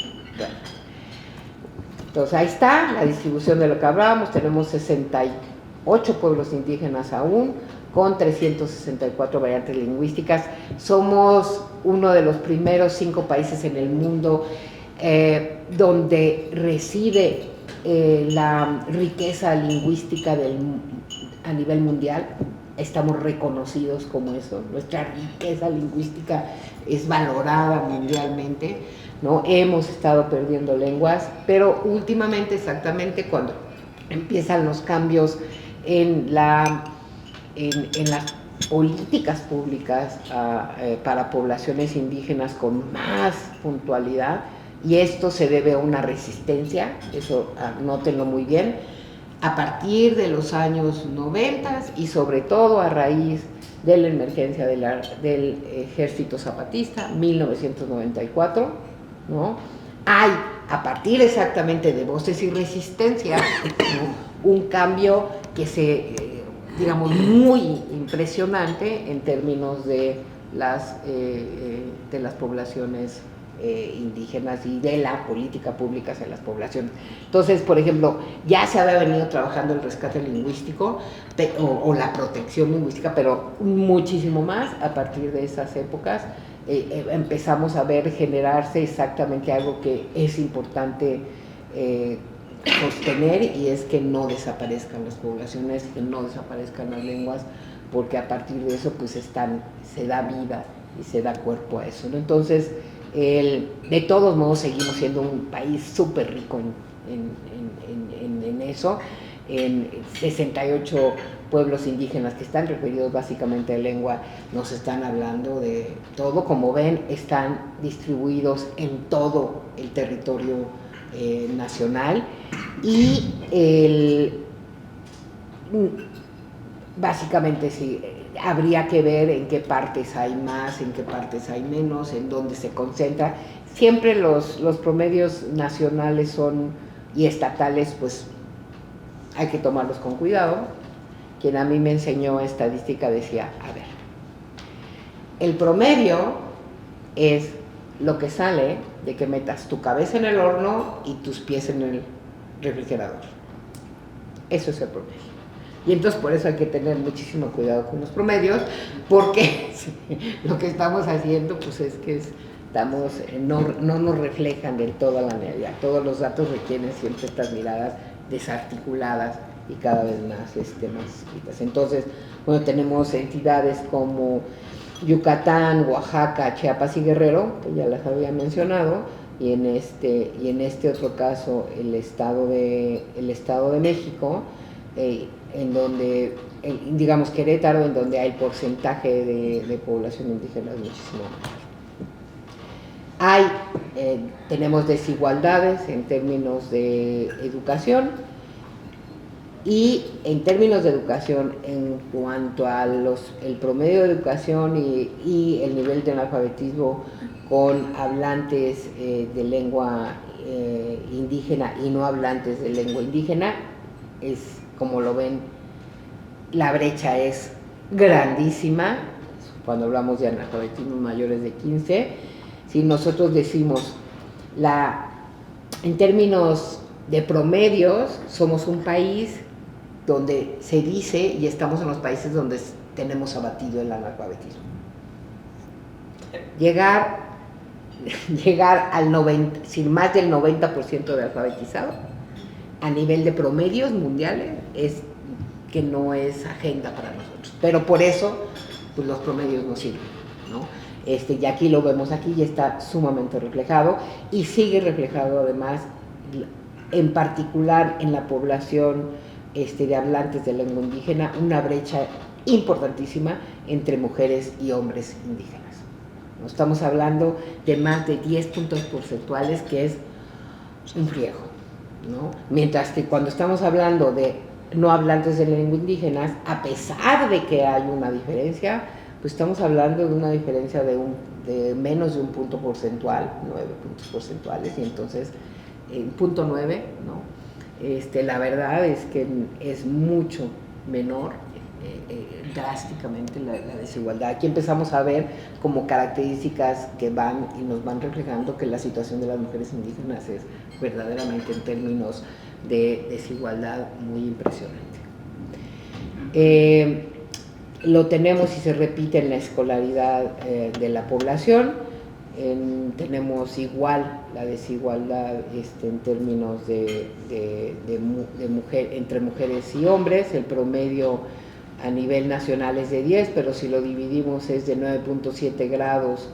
Entonces ahí está la distribución de lo que hablábamos, tenemos 68 pueblos indígenas aún, con 364 variantes lingüísticas. Somos uno de los primeros 5 países en el mundo donde reside la riqueza lingüística a nivel mundial. Estamos reconocidos como eso, nuestra riqueza lingüística es valorada mundialmente, ¿no? Hemos estado perdiendo lenguas, pero últimamente, exactamente cuando empiezan los cambios en las políticas públicas para poblaciones indígenas con más puntualidad, y esto se debe a una resistencia, eso anótenlo muy bien, a partir de los años 90 y sobre todo a raíz de la emergencia del Ejército Zapatista, 1994, ¿no? Hay, a partir exactamente de Voces y Resistencia, ¿no?, un cambio que digamos, muy impresionante en términos de las poblaciones indígenas y de la política pública hacia las poblaciones. Entonces, por ejemplo, ya se había venido trabajando el rescate lingüístico o la protección lingüística, pero muchísimo más a partir de esas épocas. Empezamos a ver generarse exactamente algo que es importante sostener, y es que no desaparezcan las poblaciones, que no desaparezcan las lenguas, porque a partir de eso pues se da vida y se da cuerpo a eso, ¿no? Entonces, de todos modos seguimos siendo un país súper rico en eso, en 68 pueblos indígenas que están referidos básicamente a lengua, nos están hablando de todo. Como ven, están distribuidos en todo el territorio nacional, y básicamente sí, habría que ver en qué partes hay más, en qué partes hay menos, en dónde se concentra. Siempre los promedios nacionales y estatales, pues hay que tomarlos con cuidado. Quien a mí me enseñó estadística decía, a ver, el promedio es lo que sale de que metas tu cabeza en el horno y tus pies en el refrigerador. Eso es el promedio. Y entonces por eso hay que tener muchísimo cuidado con los promedios, porque lo que estamos haciendo pues es que no nos reflejan del todo la realidad. Todos los datos requieren siempre estas miradas desarticuladas y cada vez más escritas. Entonces, bueno, tenemos entidades como Yucatán, Oaxaca, Chiapas y Guerrero, que ya las había mencionado, y en este otro caso el Estado de México, en donde, digamos, Querétaro, en donde hay porcentaje de población indígena muchísimo mayor. Tenemos desigualdades en términos de educación, y en términos de educación, en cuanto a el promedio de educación y el nivel de analfabetismo con hablantes de lengua indígena y no hablantes de lengua indígena, como lo ven, la brecha es grandísima. Cuando hablamos de analfabetismo mayores de 15, Si nosotros decimos, en términos de promedios, somos un país donde se dice, y estamos en los países donde tenemos abatido el analfabetismo. Llegar al 90, sin más del 90% de alfabetizado, a nivel de promedios mundiales, es que no es agenda para nosotros. Pero por eso, pues los promedios no sirven, ¿no? Y aquí lo vemos aquí y está sumamente reflejado, y sigue reflejado además, en particular en la población de hablantes de lengua indígena, una brecha importantísima entre mujeres y hombres indígenas. Estamos hablando de más de 10 puntos porcentuales, que es un friego, ¿no? Mientras que cuando estamos hablando de no hablantes de lengua indígenas, a pesar de que hay una diferencia, pues estamos hablando de una diferencia de menos de un punto porcentual, 9 puntos porcentuales, y entonces, punto 9, ¿no? La verdad es que es mucho menor, drásticamente, la desigualdad. Aquí empezamos a ver como características que van y nos van reflejando que la situación de las mujeres indígenas es verdaderamente, en términos de desigualdad, muy impresionante. Lo tenemos y se repite en la escolaridad de la población. Tenemos igual la desigualdad en términos entre mujeres y hombres. El promedio a nivel nacional es de 10, pero si lo dividimos es de 9.7 grados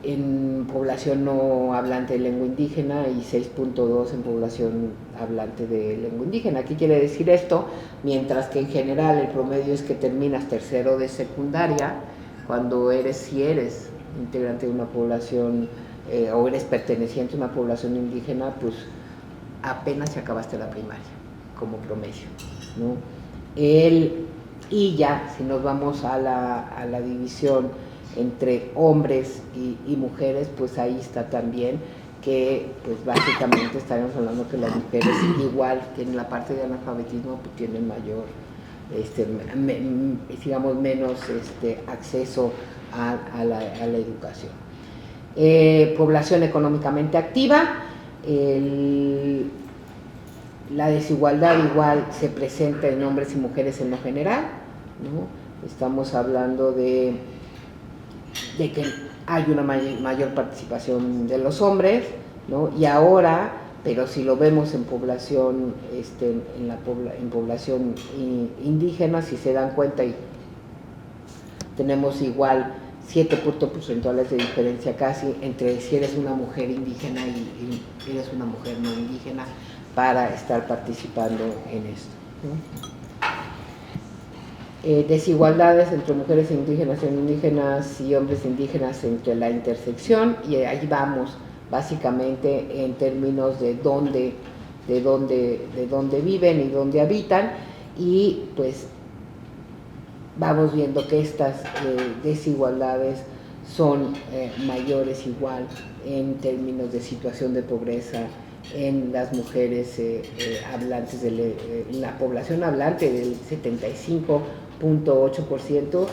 en población no hablante de lengua indígena y 6.2 en población hablante de lengua indígena. ¿Qué quiere decir esto? Mientras que en general el promedio es que terminas tercero de secundaria, cuando si eres integrante de una población o eres perteneciente a una población indígena, pues apenas si acabaste la primaria como promedio, ¿no? Y ya, si nos vamos a la división entre hombres y mujeres, pues ahí está también que, pues básicamente estaremos hablando que las mujeres, igual que en la parte de analfabetismo, pues tienen mayor, digamos, menos acceso a la educación. Población económicamente activa. La desigualdad igual se presenta en hombres y mujeres en lo general, ¿no? Estamos hablando de que hay una mayor participación de los hombres, ¿no? Y ahora, pero si lo vemos en población, en población indígena, si se dan cuenta, y tenemos igual 7 puntos porcentuales de diferencia casi entre si eres una mujer indígena y eres una mujer no indígena, para estar participando en esto, ¿no? Desigualdades entre mujeres indígenas y hombres indígenas entre la intersección, y ahí vamos básicamente en términos de dónde viven y dónde habitan, y pues vamos viendo que estas desigualdades son mayores igual en términos de situación de pobreza en las mujeres hablantes, la población hablante del 75.8%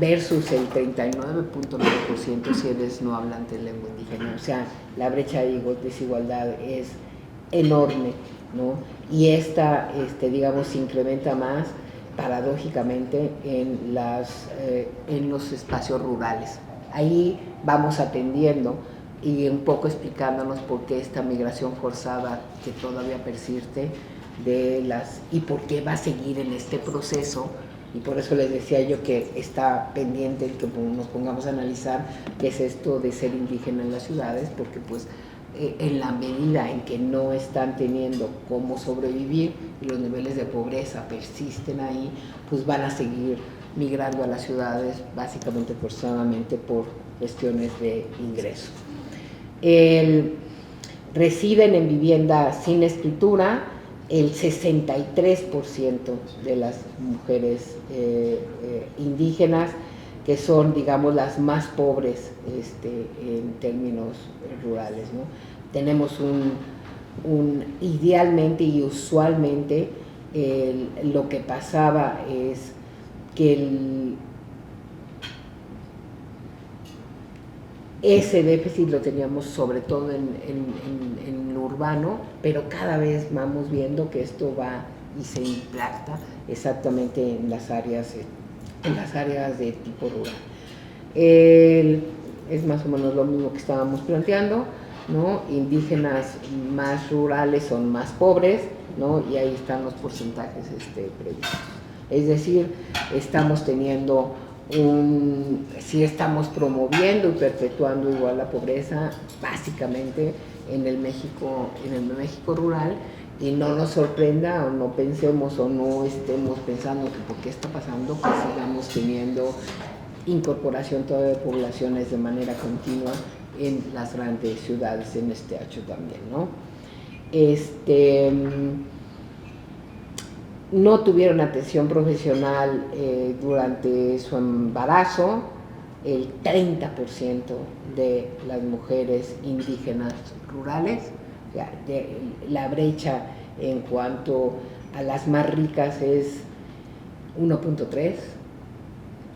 versus el 39.9% si eres no hablante de lengua indígena. O sea, la brecha de desigualdad es enorme, ¿no? Y esta, digamos, se incrementa más paradójicamente en los espacios rurales. Ahí vamos atendiendo y un poco explicándonos por qué esta migración forzada que todavía persiste y por qué va a seguir en este proceso, y por eso les decía yo que está pendiente el que nos pongamos a analizar qué es esto de ser indígena en las ciudades, porque pues en la medida en que no están teniendo cómo sobrevivir y los niveles de pobreza persisten ahí, pues van a seguir migrando a las ciudades básicamente forzadamente por cuestiones de ingreso. Residen en vivienda sin escritura el 63% de las mujeres indígenas, que son, digamos, las más pobres en términos rurales, ¿no? Tenemos idealmente y usualmente lo que pasaba es que ese déficit lo teníamos sobre todo en lo urbano, pero cada vez vamos viendo que esto va y se implanta exactamente en las áreas de tipo rural. Es más o menos lo mismo que estábamos planteando, ¿no? Indígenas más rurales son más pobres, ¿no? Y ahí están los porcentajes previstos. Es decir, estamos teniendo sí estamos promoviendo y perpetuando igual la pobreza, básicamente en el México rural, y no nos sorprenda o no pensemos o no estemos pensando que por qué está pasando, que sigamos teniendo incorporación todavía de poblaciones de manera continua en las grandes ciudades en este hecho también, ¿no? No tuvieron atención profesional durante su embarazo. El 30% de las mujeres indígenas rurales, la brecha en cuanto a las más ricas es 1.3,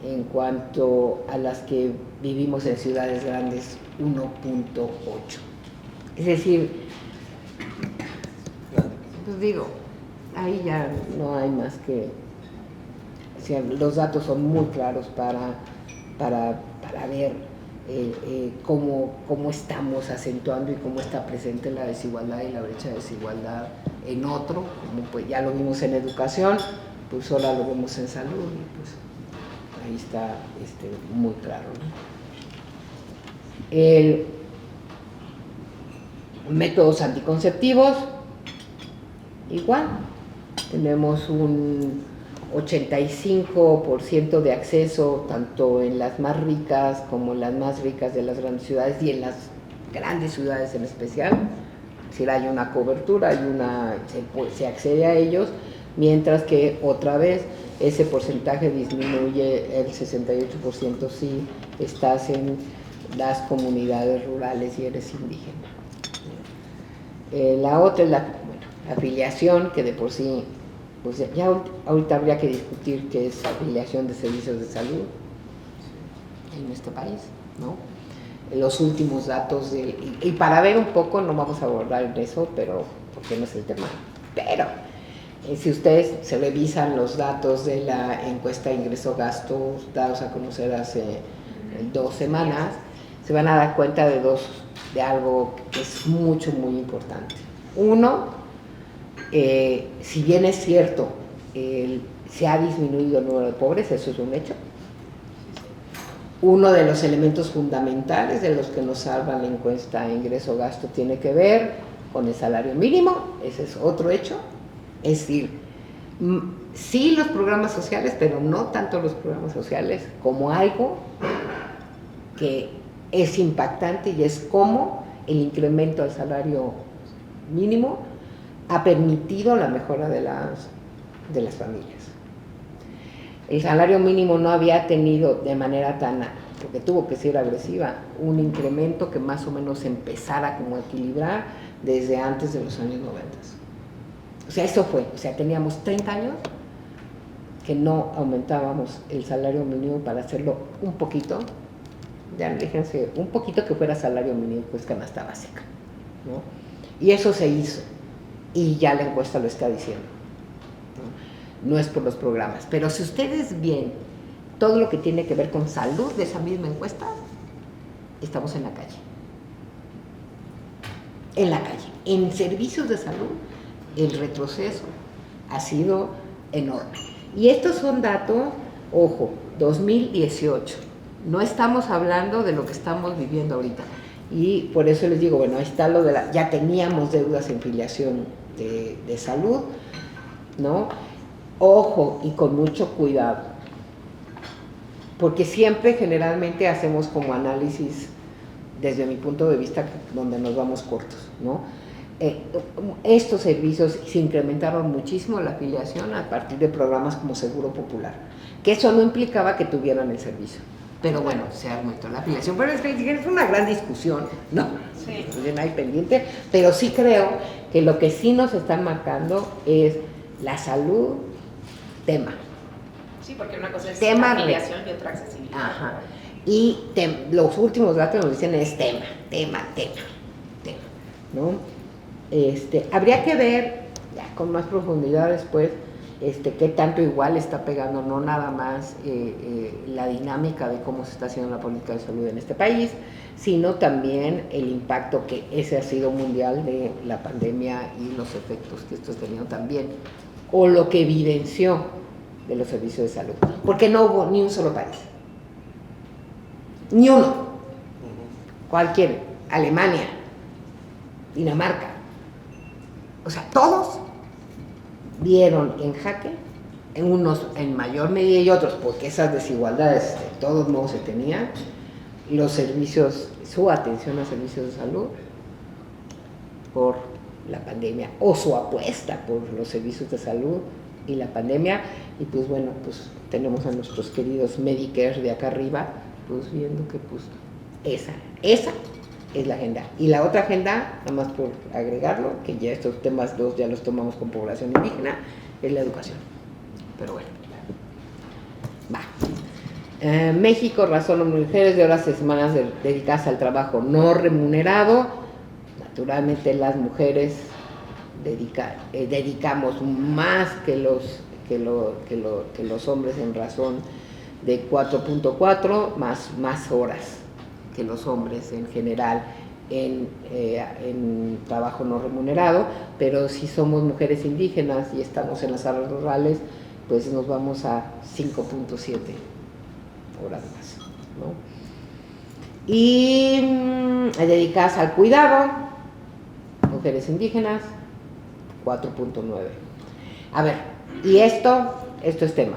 en cuanto a las que vivimos en ciudades grandes 1.8. Es decir, pues digo, ahí ya no hay más que, o sea, los datos son muy claros para ver cómo estamos acentuando y cómo está presente la desigualdad y la brecha de desigualdad en otro, como pues ya lo vimos en educación, pues ahora lo vemos en salud, y pues ahí está muy claro, ¿no? Métodos anticonceptivos, igual, tenemos un 85% de acceso tanto en las más ricas como en las más ricas de las grandes ciudades y en las grandes ciudades en especial. Es decir, hay una cobertura, se accede a ellos, mientras que otra vez ese porcentaje disminuye, el 68% si estás en las comunidades rurales y eres indígena. La otra es la afiliación, que de por sí, pues ya ahorita habría que discutir qué es afiliación de servicios de salud en este país, ¿no? Los últimos datos, y para ver un poco, no vamos a abordar eso, pero porque no es el tema, pero si ustedes se revisan los datos de la encuesta de ingreso-gasto dados a conocer hace 2 semanas, se van a dar cuenta de algo que es muy importante. Uno, si bien es cierto, se ha disminuido el número de pobres, eso es un hecho. Uno de los elementos fundamentales de los que nos salvan la encuesta de ingreso-gasto tiene que ver con el salario mínimo, ese es otro hecho. Es decir, sí los programas sociales, pero no tanto los programas sociales como algo que es impactante, y es cómo el incremento del salario mínimo ha permitido la mejora de las familias. El salario mínimo no había tenido de manera porque tuvo que ser agresiva, un incremento que más o menos empezara como a equilibrar desde antes de los años 90. O sea, eso fue, teníamos 30 años que no aumentábamos el salario mínimo para hacerlo un poquito, ya déjense, un poquito que fuera salario mínimo, pues canasta básica, ¿no? Y eso se hizo, y ya la encuesta lo está diciendo, ¿no? No es por los programas, pero si ustedes ven todo lo que tiene que ver con salud de esa misma encuesta, estamos en la calle. En la calle, en servicios de salud, el retroceso ha sido enorme. Y estos son datos, ojo, 2018. No estamos hablando de lo que estamos viviendo ahorita. Y por eso les digo, bueno, ahí está lo de ya teníamos deudas en filiación de salud, ¿no? Ojo, y con mucho cuidado, porque siempre generalmente hacemos como análisis, desde mi punto de vista, donde nos vamos cortos, ¿no? Estos servicios se incrementaron muchísimo la afiliación a partir de programas como Seguro Popular, que eso no implicaba que tuvieran el servicio, pero bueno, se aumentó la afiliación. Pero es una gran discusión, ¿no? Sí. No hay pendiente, pero sí creo que lo que sí nos están marcando es la salud, tema. Sí, porque una cosa es tema afiliación y otra accesibilidad. Ajá. Y los últimos datos nos dicen es tema, ¿no? Habría que ver ya con más profundidad después qué tanto igual está pegando, no nada más la dinámica de cómo se está haciendo la política de salud en este país, sino también el impacto que ese ha sido mundial de la pandemia y los efectos que esto ha tenido también, o lo que evidenció de los servicios de salud, porque no hubo ni un solo país, ni uno, cualquier, Alemania, Dinamarca, o sea, todos vieron en jaque, en unos en mayor medida y otros, porque esas desigualdades de todos modos se tenían, los servicios, su atención a servicios de salud por la pandemia, o su apuesta por los servicios de salud y la pandemia, y pues bueno, pues tenemos a nuestros queridos Medicare de acá arriba, pues viendo que pues esa es la agenda. Y la otra agenda, nada más por agregarlo, que ya estos temas dos ya los tomamos con población indígena, es la educación. Pero bueno, va. México, razón mujeres de horas semanas dedicadas al trabajo no remunerado. Naturalmente las mujeres dedicamos más que los hombres en razón de 4.4, más horas que los hombres en general en trabajo no remunerado, pero si somos mujeres indígenas y estamos en las áreas rurales, pues nos vamos a 5.7 horas más, ¿no? Y dedicadas al cuidado, mujeres indígenas, 4.9. A ver, y esto es tema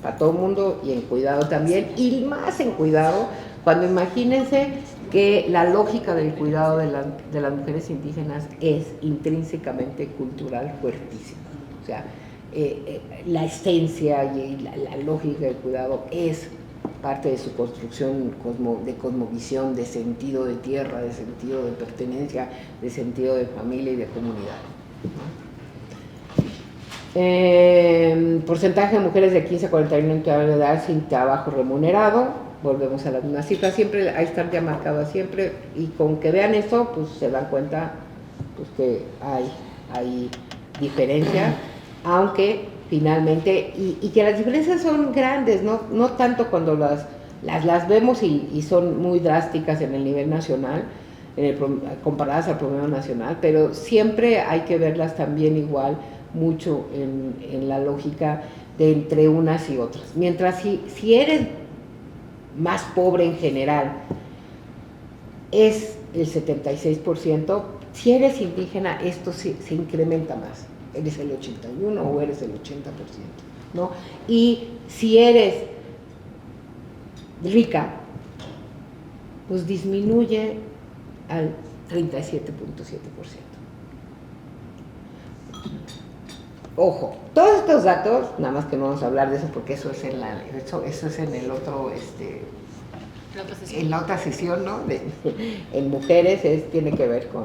para todo el mundo, y en cuidado también, y más en cuidado, cuando imagínense que la lógica del cuidado de las mujeres indígenas es intrínsecamente cultural fuertísima. O sea, la esencia y la lógica del cuidado es parte de su construcción de cosmovisión, de sentido de tierra, de sentido de pertenencia, de sentido de familia y de comunidad. Porcentaje de mujeres de 15 a 41 años de edad sin trabajo remunerado, volvemos a la misma cifra, siempre ahí está ya marcado siempre, y con que vean eso, pues se dan cuenta pues, que hay diferencia, aunque finalmente, y que las diferencias son grandes, no tanto cuando las vemos y son muy drásticas en el nivel nacional, comparadas al promedio nacional, pero siempre hay que verlas también igual mucho en la lógica de entre unas y otras. Mientras si eres más pobre en general, es el 76%, si eres indígena esto se incrementa más, eres el 81% o eres el 80%, ¿no? Y si eres rica, pues disminuye al 37.7%. Ojo, todos estos datos, nada más que no vamos a hablar de eso porque eso es en el otro, en la otra sesión, ¿no? En mujeres tiene que ver con,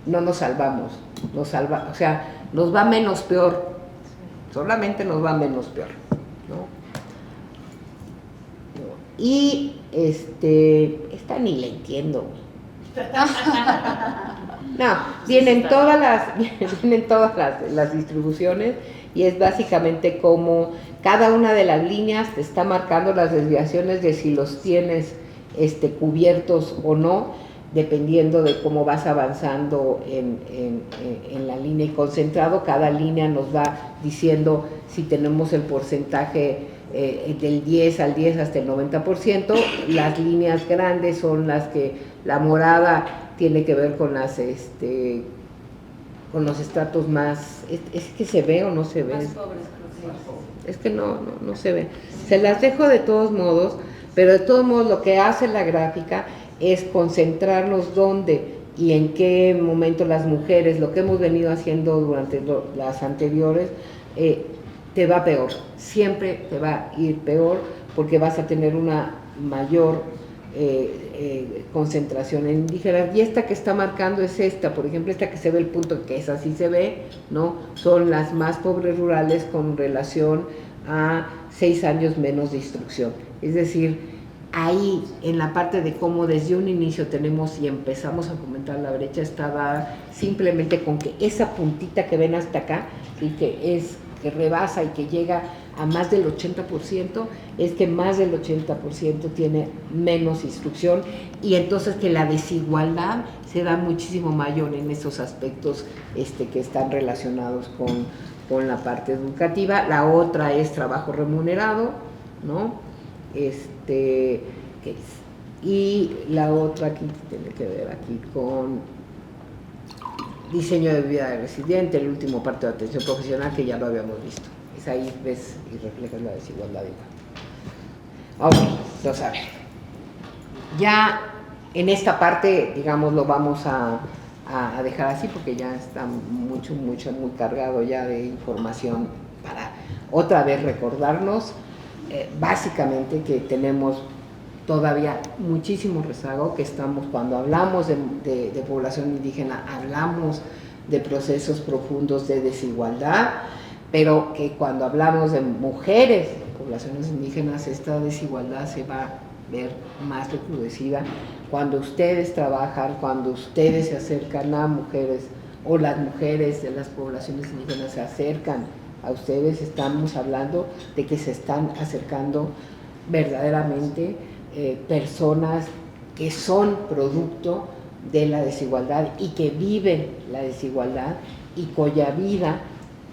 no nos salvamos, o sea, nos va menos peor, solamente nos va menos peor, ¿no? Y esta ni la entiendo. No, vienen todas las distribuciones, y es básicamente como cada una de las líneas te está marcando las desviaciones de si los tienes cubiertos o no, dependiendo de cómo vas avanzando en la línea, y concentrado cada línea nos va diciendo si tenemos el porcentaje del 10 al 10 hasta el 90%, las líneas grandes son las que, la morada tiene que ver con con los estratos más, es que se ve o no se ve, más pobres, es que no se ve, se las dejo de todos modos, pero de todos modos lo que hace la gráfica es concentrarnos dónde y en qué momento las mujeres, lo que hemos venido haciendo durante las anteriores, te va peor, siempre te va a ir peor, porque vas a tener una mayor concentración en indígenas, y esta que está marcando es esta, por ejemplo, esta que se ve el punto, que es así se ve, ¿no? Son las más pobres rurales con relación a 6 años menos de instrucción, es decir, ahí en la parte de cómo desde un inicio tenemos y empezamos a comentar la brecha, estaba simplemente con que esa puntita que ven hasta acá, ¿sí? que rebasa y que llega a más del 80%, es que más del 80% tiene menos instrucción, y entonces que la desigualdad se da muchísimo mayor en esos aspectos que están relacionados con la parte educativa. La otra es trabajo remunerado, ¿no? Y la otra que tiene que ver aquí con diseño de vida del residente, el último parte de atención profesional, que ya lo habíamos visto. Es ahí ves y reflejas la desigualdad igual. Ok, entonces a ver. Ya en esta parte, digamos, lo vamos a dejar así porque ya está muy cargado ya de información para otra vez recordarnos básicamente que tenemos todavía muchísimo rezago, que estamos, cuando hablamos de población indígena, hablamos de procesos profundos de desigualdad, pero que cuando hablamos de mujeres, poblaciones indígenas, esta desigualdad se va a ver más recrudecida cuando ustedes trabajan, cuando ustedes se acercan a mujeres, o las mujeres de las poblaciones indígenas se acercan a ustedes. Estamos hablando de que se están acercando verdaderamente personas que son producto de la desigualdad y que viven la desigualdad, y cuya vida,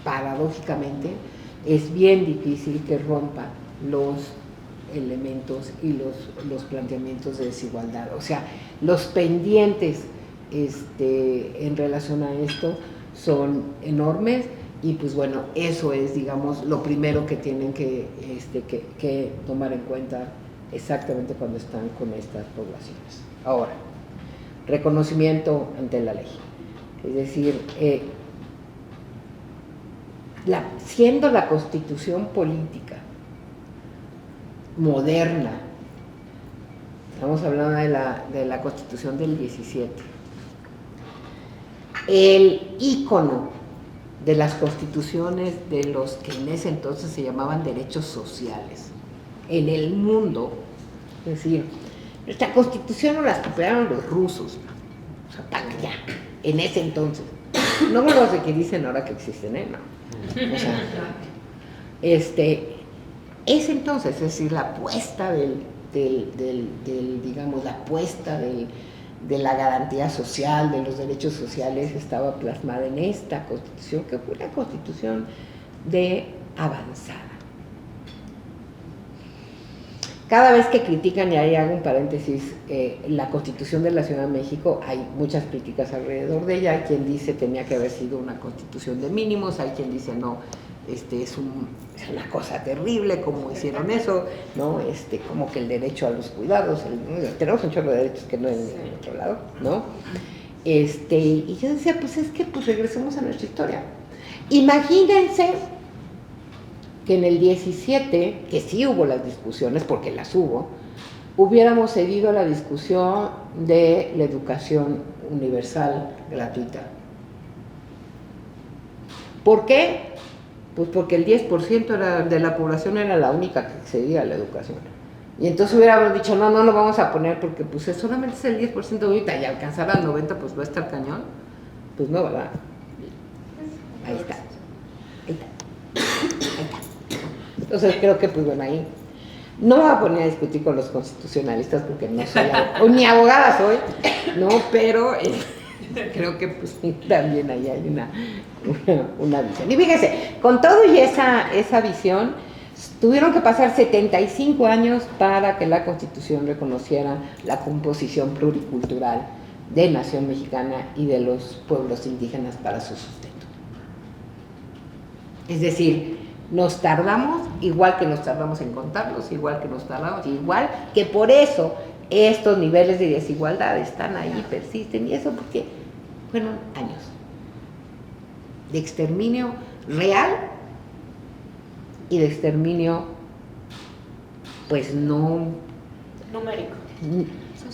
paradójicamente, es bien difícil que rompa los elementos y los planteamientos de desigualdad. O sea, los pendientes en relación a esto son enormes, y pues bueno, eso es, digamos, lo primero que tienen que tomar en cuenta exactamente cuando están con estas poblaciones. Ahora, reconocimiento ante la ley. Es decir, siendo la constitución política moderna, estamos hablando de la constitución del 17, el ícono de las constituciones de los que en ese entonces se llamaban derechos sociales en el mundo. Es decir, nuestra constitución no la copiaron los rusos, o sea, para allá, en ese entonces. No los que dicen ahora que existen, no. O sea, ese entonces, es decir, la apuesta digamos, la apuesta de la garantía social, de los derechos sociales, estaba plasmada en esta constitución, que fue una constitución de avanzada. Cada vez que critican, y ahí hago un paréntesis, la Constitución de la Ciudad de México, hay muchas críticas alrededor de ella. Hay quien dice tenía que haber sido una constitución de mínimos, hay quien dice no, es una cosa terrible como hicieron eso, ¿no? Como que el derecho a los cuidados, tenemos un chorro de derechos que no hay en otro lado, ¿no? Y yo decía, pues es que pues regresemos a nuestra historia. Imagínense que en el 17, que sí hubo las discusiones, porque las hubo, hubiéramos cedido a la discusión de la educación universal gratuita. ¿Por qué? Pues porque el 10% de la población era la única que accedía a la educación. Y entonces hubiéramos dicho, no lo vamos a poner porque pues solamente es el 10% ahorita, y alcanzar al 90% pues va a estar cañón. Pues no, ¿verdad? Ahí está. Entonces creo que pues bueno, ahí no me voy a poner a discutir con los constitucionalistas porque no soy ni abogada soy, ¿no? Pero creo que pues también ahí hay una visión. Y fíjese, con todo y esa visión, tuvieron que pasar 75 años para que la Constitución reconociera la composición pluricultural de Nación Mexicana y de los pueblos indígenas para su sustento. Es decir, nos tardamos, igual que nos tardamos en contarlos, igual que por eso estos niveles de desigualdad están ahí, persisten, y eso porque fueron años de exterminio real y de exterminio, pues no numérico.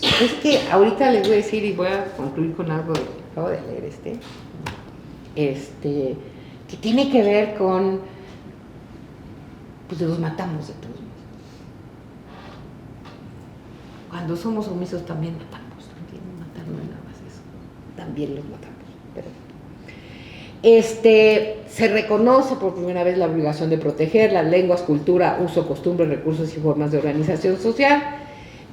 Es que ahorita les voy a decir, y voy a concluir con algo que acabo de leer, que tiene que ver con, pues los matamos de todos modos. cuando somos omisos también matamos, también matar no es nada más eso, también los matamos. Pero se reconoce por primera vez la obligación de proteger las lenguas, cultura, uso, costumbre, recursos y formas de organización social,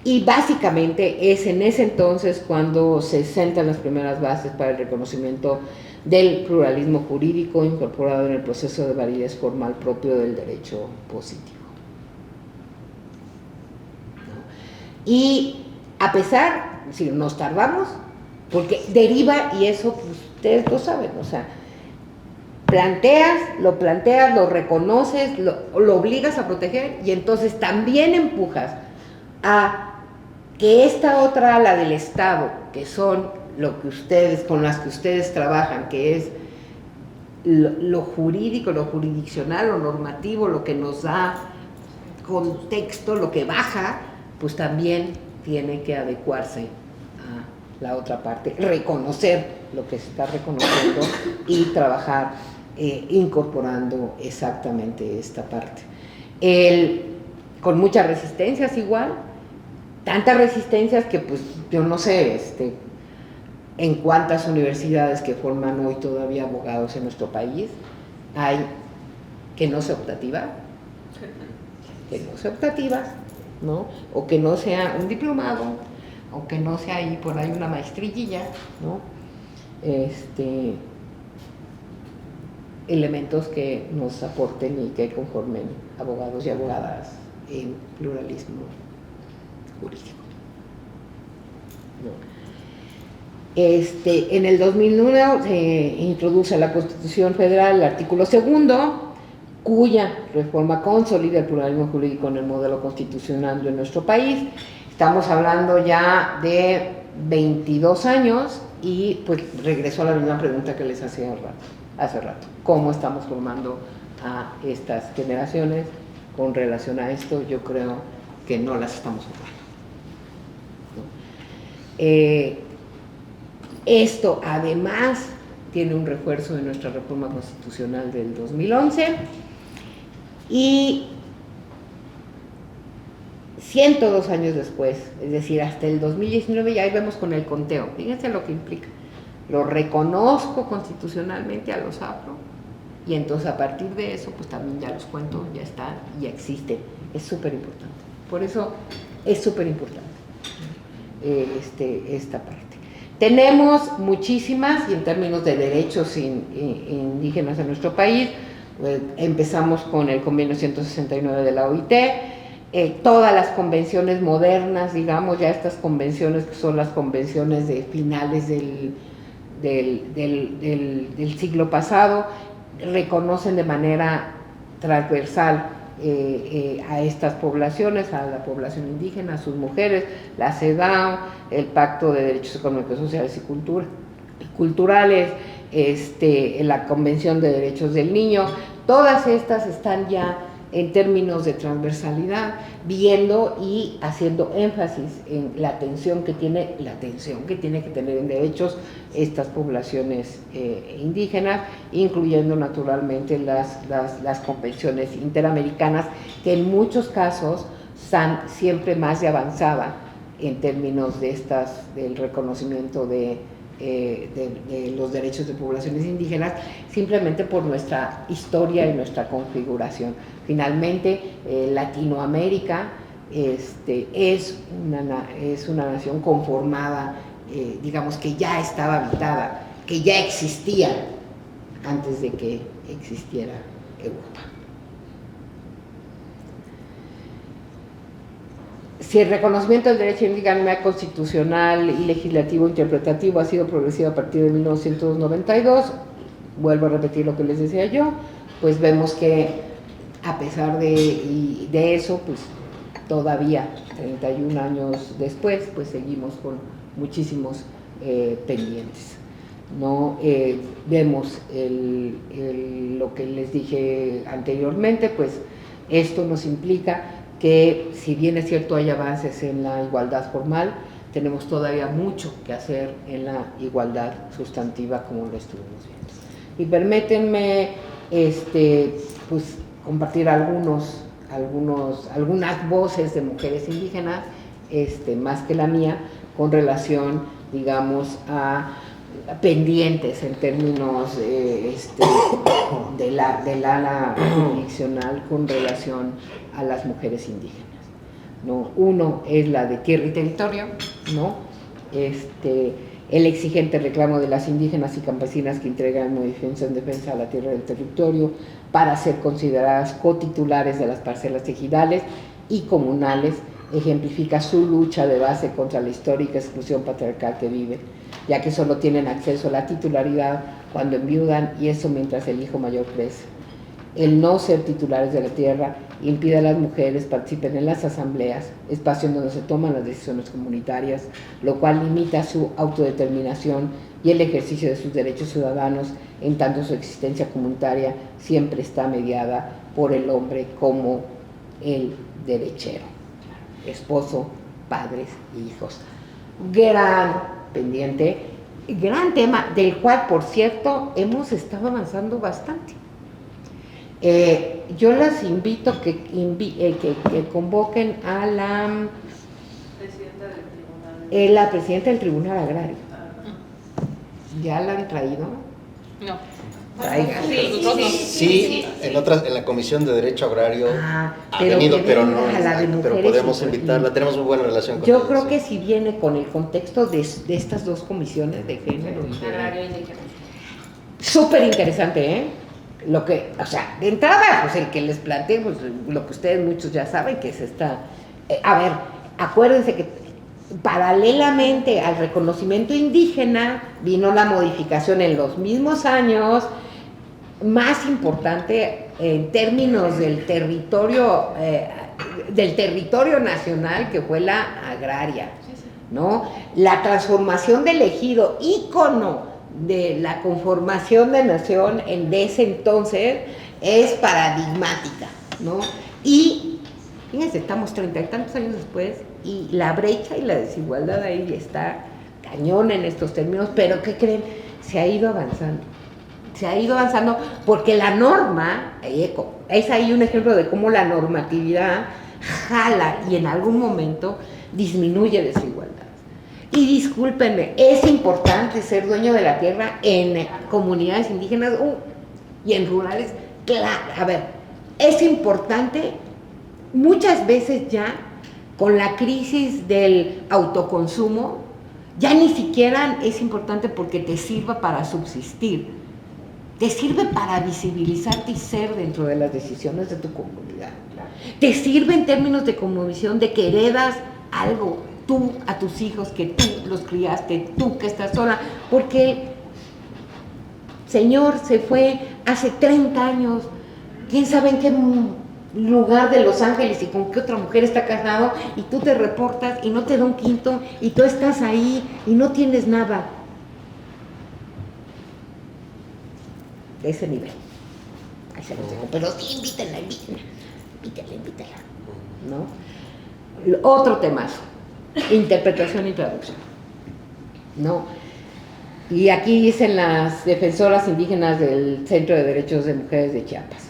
y básicamente es en ese entonces cuando se sentan las primeras bases para el reconocimiento del pluralismo jurídico incorporado en el proceso de validez formal propio del derecho positivo. ¿No? Y a pesar, si nos tardamos, porque deriva, y eso pues, ustedes lo saben, o sea, planteas, lo reconoces, lo obligas a proteger, y entonces también empujas a que esta otra ala del Estado, que son lo que ustedes, con las que ustedes trabajan, que es lo jurídico, lo jurisdiccional, lo normativo, lo que nos da contexto, lo que baja, pues también tiene que adecuarse a la otra parte, reconocer lo que se está reconociendo y trabajar incorporando exactamente esta parte. Con muchas resistencias igual, tantas resistencias que pues yo no sé en cuántas universidades que forman hoy todavía abogados en nuestro país hay que no sea optativa, ¿no? O que no sea un diplomado, o que no sea ahí por ahí una maestrillilla, ¿no? Elementos que nos aporten y que conformen abogados y abogadas en pluralismo jurídico. ¿No? En el 2001 se introduce a la Constitución Federal el artículo 2, cuya reforma consolida el pluralismo jurídico en el modelo constitucional de nuestro país. Estamos hablando ya de 22 años y pues regreso a la misma pregunta que les hacía hace rato. ¿Cómo estamos formando a estas generaciones con relación a esto? Yo creo que no las estamos formando. Esto además tiene un refuerzo de nuestra reforma constitucional del 2011 y 102 años después, es decir, hasta el 2019, ya ahí vemos con el conteo, fíjense lo que implica. Lo reconozco constitucionalmente a los afro y entonces a partir de eso pues también ya los cuento, ya están, ya existen. Es súper importante, por eso es súper importante esta parte. Tenemos muchísimas, y en términos de derechos indígenas en nuestro país, empezamos con el convenio 169 de la OIT, todas las convenciones modernas, digamos, ya estas convenciones que son las convenciones de finales del siglo pasado, reconocen de manera transversal a estas poblaciones, a la población indígena, a sus mujeres, la CEDAW, el Pacto de Derechos Económicos, Sociales y Culturales, la Convención de Derechos del Niño, todas estas están ya en términos de transversalidad, viendo y haciendo énfasis en la atención que tiene que tener en derechos estas poblaciones indígenas, incluyendo naturalmente las convenciones interamericanas, que en muchos casos están siempre más de avanzada en términos del reconocimiento de los derechos de poblaciones indígenas, simplemente por nuestra historia y nuestra configuración. Finalmente, Latinoamérica es una nación conformada, digamos que ya estaba habitada, que ya existía antes de que existiera Europa. Si el reconocimiento del derecho indígena constitucional y legislativo interpretativo ha sido progresivo a partir de 1992, vuelvo a repetir lo que les decía yo, pues vemos que a pesar de eso, pues todavía 31 años después, pues seguimos con muchísimos pendientes. ¿No? Vemos lo que les dije anteriormente, pues esto nos implica que si bien es cierto hay avances en la igualdad formal, tenemos todavía mucho que hacer en la igualdad sustantiva, como lo estuvimos viendo. Y permítanme pues compartir algunas voces de mujeres indígenas más que la mía, con relación, digamos, a pendientes en términos del ala jurisdiccional con relación a las mujeres indígenas, ¿no? Uno es la de tierra y territorio, ¿no? El exigente reclamo de las indígenas y campesinas que entregan movimientos en defensa de la tierra y del territorio para ser consideradas cotitulares de las parcelas ejidales y comunales, ejemplifica su lucha de base contra la histórica exclusión patriarcal que viven, ya que solo tienen acceso a la titularidad cuando enviudan, y eso mientras el hijo mayor crece. El no ser titulares de la tierra impide a las mujeres participen en las asambleas, espacios donde se toman las decisiones comunitarias, lo cual limita su autodeterminación y el ejercicio de sus derechos ciudadanos, en tanto su existencia comunitaria siempre está mediada por el hombre como el derechero, esposo, padres e hijos. Gran pendiente, gran tema, del cual, por cierto, hemos estado avanzando bastante. Yo las invito que convoquen a la presidenta del Tribunal Agrario. ¿Ya la han traído? No. Traigan. Sí, en la Comisión de Derecho Agrario ha venido, pero no, pero podemos invitarla, tenemos muy buena relación con ella. Yo creo que si viene con el contexto de estas dos comisiones de género y súper interesante, lo que, o sea, de entrada, pues el que les planteo, pues, lo que ustedes muchos ya saben, que es esta, a ver, acuérdense que paralelamente al reconocimiento indígena vino la modificación en los mismos años, más importante en términos del territorio nacional, que fue la agraria, ¿no? La transformación del ejido, ícono de la conformación de nación de ese entonces, es paradigmática, ¿no? Y fíjense, estamos 30 y tantos años después y la brecha y la desigualdad ahí está cañón en estos términos, pero ¿qué creen? Se ha ido avanzando porque la norma, es ahí un ejemplo de cómo la normatividad jala y en algún momento disminuye desigualdad. Y discúlpenme, es importante ser dueño de la tierra en comunidades indígenas y en rurales, claro, a ver, es importante muchas veces ya con la crisis del autoconsumo, ya ni siquiera es importante porque te sirva para subsistir, te sirve para visibilizarte y ser dentro de las decisiones de tu comunidad, te sirve en términos de cosmovisión, de que heredas algo, tú a tus hijos, que tú los criaste, tú que estás sola, porque el señor se fue hace 30 años, quién sabe en qué lugar de Los Ángeles y con qué otra mujer está casado, y tú te reportas y no te da un quinto y tú estás ahí y no tienes nada. De ese nivel. Ahí se los dejo, pero sí, invítela, ¿no? Otro temazo, interpretación y traducción, ¿no? Y aquí dicen las defensoras indígenas del Centro de Derechos de Mujeres de Chiapas,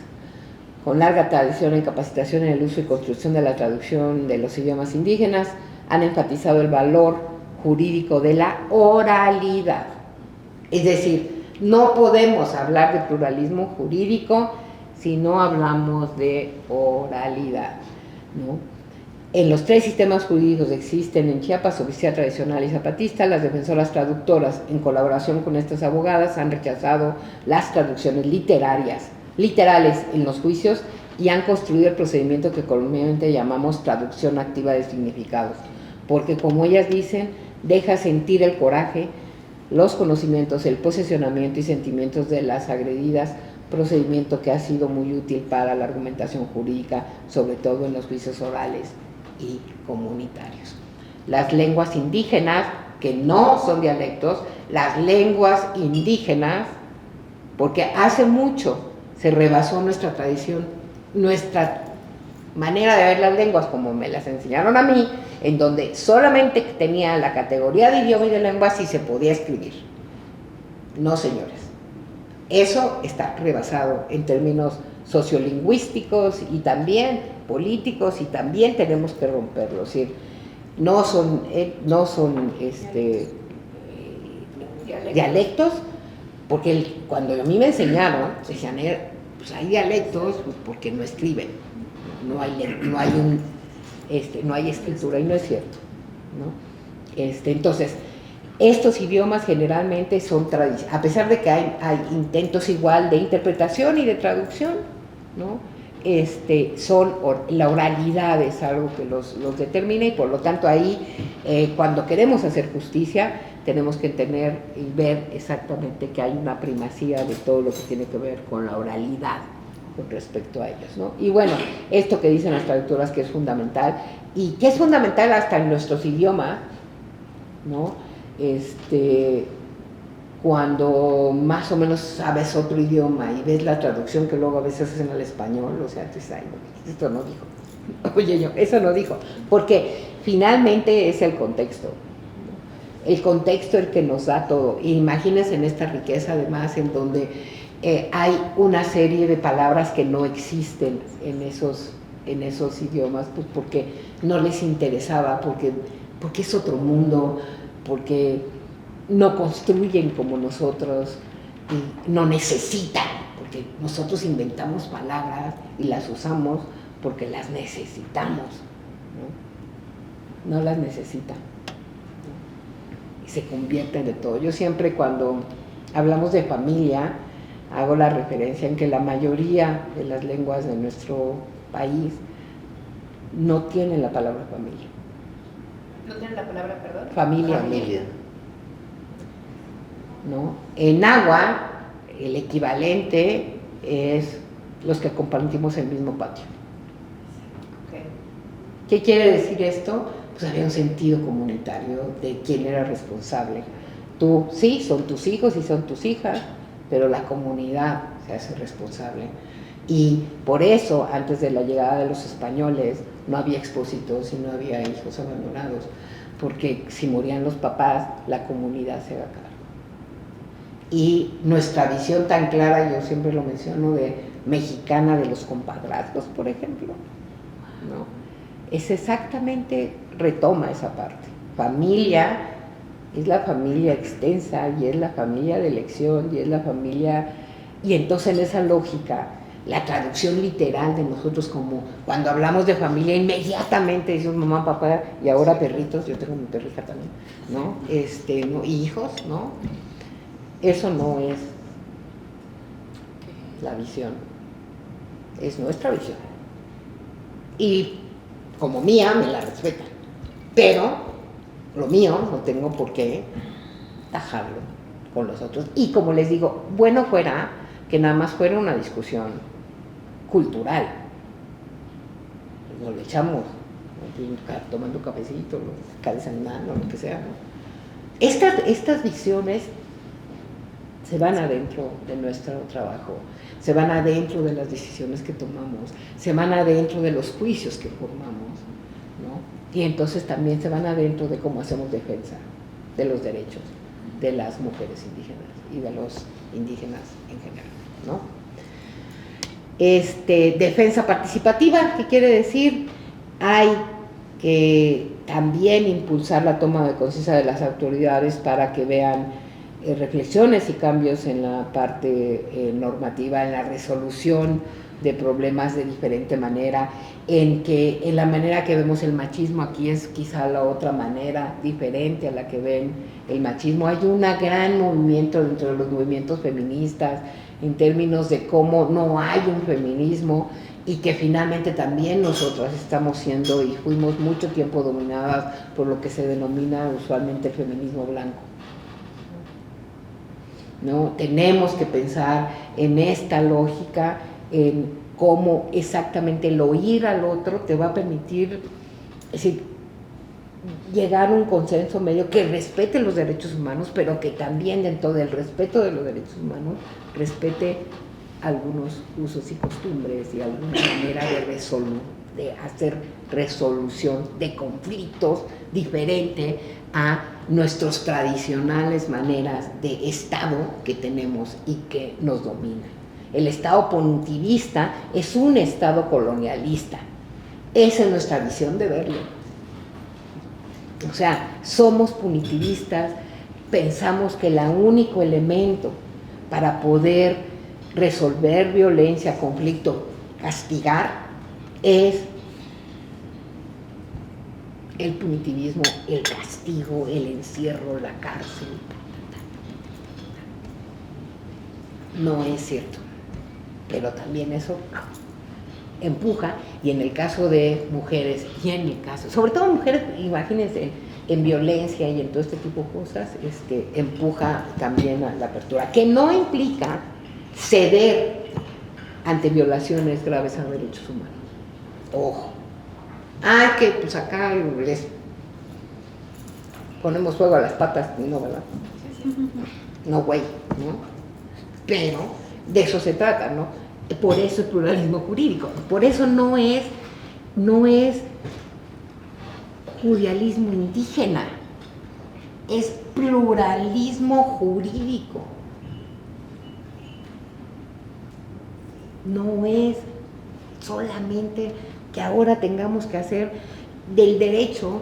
con larga tradición en capacitación en el uso y construcción de la traducción de los idiomas indígenas, han enfatizado el valor jurídico de la oralidad. Es decir, no podemos hablar de pluralismo jurídico si no hablamos de oralidad, ¿no? En los 3 sistemas jurídicos que existen en Chiapas, oficial, tradicional y zapatista, las defensoras traductoras, en colaboración con estas abogadas, han rechazado las traducciones literales en los juicios y han construido el procedimiento que comúnmente llamamos traducción activa de significados, porque, como ellas dicen, deja sentir el coraje, los conocimientos, el posesionamiento y sentimientos de las agredidas, procedimiento que ha sido muy útil para la argumentación jurídica, sobre todo en los juicios orales y comunitarios. Las lenguas indígenas, que no son dialectos, las lenguas indígenas, porque hace mucho se rebasó nuestra tradición, nuestra manera de ver las lenguas como me las enseñaron a mí, en donde solamente tenía la categoría de idioma y de lengua si se podía escribir. No, señores, eso está rebasado en términos sociolingüísticos y también políticos, y también tenemos que romperlo. Es decir, no son dialectos, porque cuando a mí me enseñaron, decían, pues hay dialectos porque no escriben, no hay escritura, y no es cierto, ¿no? Entonces, estos idiomas generalmente son tradicionales, a pesar de que hay intentos igual de interpretación y de traducción, ¿no? La oralidad es algo que los determina, y por lo tanto ahí, cuando queremos hacer justicia, tenemos que entender y ver exactamente que hay una primacía de todo lo que tiene que ver con la oralidad con respecto a ellos, ¿no? Y bueno, esto que dicen las traductoras, que es fundamental, y que es fundamental hasta en nuestros idiomas, ¿no? Cuando más o menos sabes otro idioma y ves la traducción que luego a veces hacen al español, o sea, dices, ay, no, esto no dijo, oye, eso no dijo, porque finalmente es el contexto, ¿no? El contexto el que nos da todo. Imagínense en esta riqueza además en donde hay una serie de palabras que no existen en esos idiomas, pues porque no les interesaba, porque es otro mundo, porque no construyen como nosotros, y no necesitan, porque nosotros inventamos palabras y las usamos porque las necesitamos, ¿no? No las necesitan, ¿no? Y se convierten de todo. Yo siempre, cuando hablamos de familia, hago la referencia en que la mayoría de las lenguas de nuestro país no tienen la palabra familia. ¿No tienen la palabra, perdón? Familia. ¿No? En náhuatl, el equivalente es los que compartimos el mismo patio. Okay. ¿Qué quiere decir esto? Pues había un sentido comunitario de quién era responsable. Tú, sí, son tus hijos y son tus hijas, pero la comunidad se hace responsable. Y por eso, antes de la llegada de los españoles, no había expósitos y no había hijos abandonados, porque si morían los papás, la comunidad se va a cargo. Y nuestra visión tan clara, yo siempre lo menciono, de mexicana de los compadrazgos, por ejemplo, ¿no? Es exactamente, retoma esa parte. Familia es la familia extensa, y es la familia de elección, y es la familia, y entonces en esa lógica, la traducción literal de nosotros, como cuando hablamos de familia, inmediatamente decimos mamá, papá, y ahora perritos, yo tengo mi perrita también, ¿no? ¿No? Hijos, ¿no? Eso no es la visión, es nuestra visión. Y como mía, me la respetan, pero lo mío no tengo por qué tajarlo con los otros. Y como les digo, bueno fuera que nada más fuera una discusión cultural. Nos lo echamos, tomando cafecito, cabeza en mano, lo que sea, ¿no? Estas visiones se van adentro de nuestro trabajo, se van adentro de las decisiones que tomamos, se van adentro de los juicios que formamos, ¿no? Y entonces también se van adentro de cómo hacemos defensa de los derechos de las mujeres indígenas y de los indígenas en general, ¿no? Defensa participativa, ¿qué quiere decir? Hay que también impulsar la toma de conciencia de las autoridades para que vean reflexiones y cambios en la parte normativa, en la resolución de problemas de diferente manera, en la manera que vemos el machismo aquí es quizá la otra manera diferente a la que ven el machismo. Hay un gran movimiento dentro de los movimientos feministas en términos de cómo no hay un feminismo, y que finalmente también nosotras estamos siendo y fuimos mucho tiempo dominadas por lo que se denomina usualmente el feminismo blanco, ¿no? Tenemos que pensar en esta lógica, en cómo exactamente el oír al otro te va a permitir, es decir, llegar a un consenso medio que respete los derechos humanos, pero que también dentro del respeto de los derechos humanos respete algunos usos y costumbres y alguna manera de hacer resolución de conflictos diferente a nuestras tradicionales maneras de Estado que tenemos y que nos dominan. El Estado punitivista es un Estado colonialista. Esa es nuestra visión de verlo. O sea, somos punitivistas, pensamos que el único elemento para poder resolver violencia, conflicto, castigar, es el punitivismo, el castigo, el encierro, la cárcel. No es cierto, pero también eso empuja, y en el caso de mujeres, y en el caso, sobre todo mujeres, imagínense, en violencia y en todo este tipo de cosas, empuja también a la apertura, que no implica ceder ante violaciones graves a derechos humanos. Ojo. Que pues acá les ponemos fuego a las patas, no, ¿verdad? No, güey, ¿no? Pero de eso se trata, ¿no? Por eso es pluralismo jurídico, por eso no es pluralismo indígena, es pluralismo jurídico. No es solamente que ahora tengamos que hacer del derecho,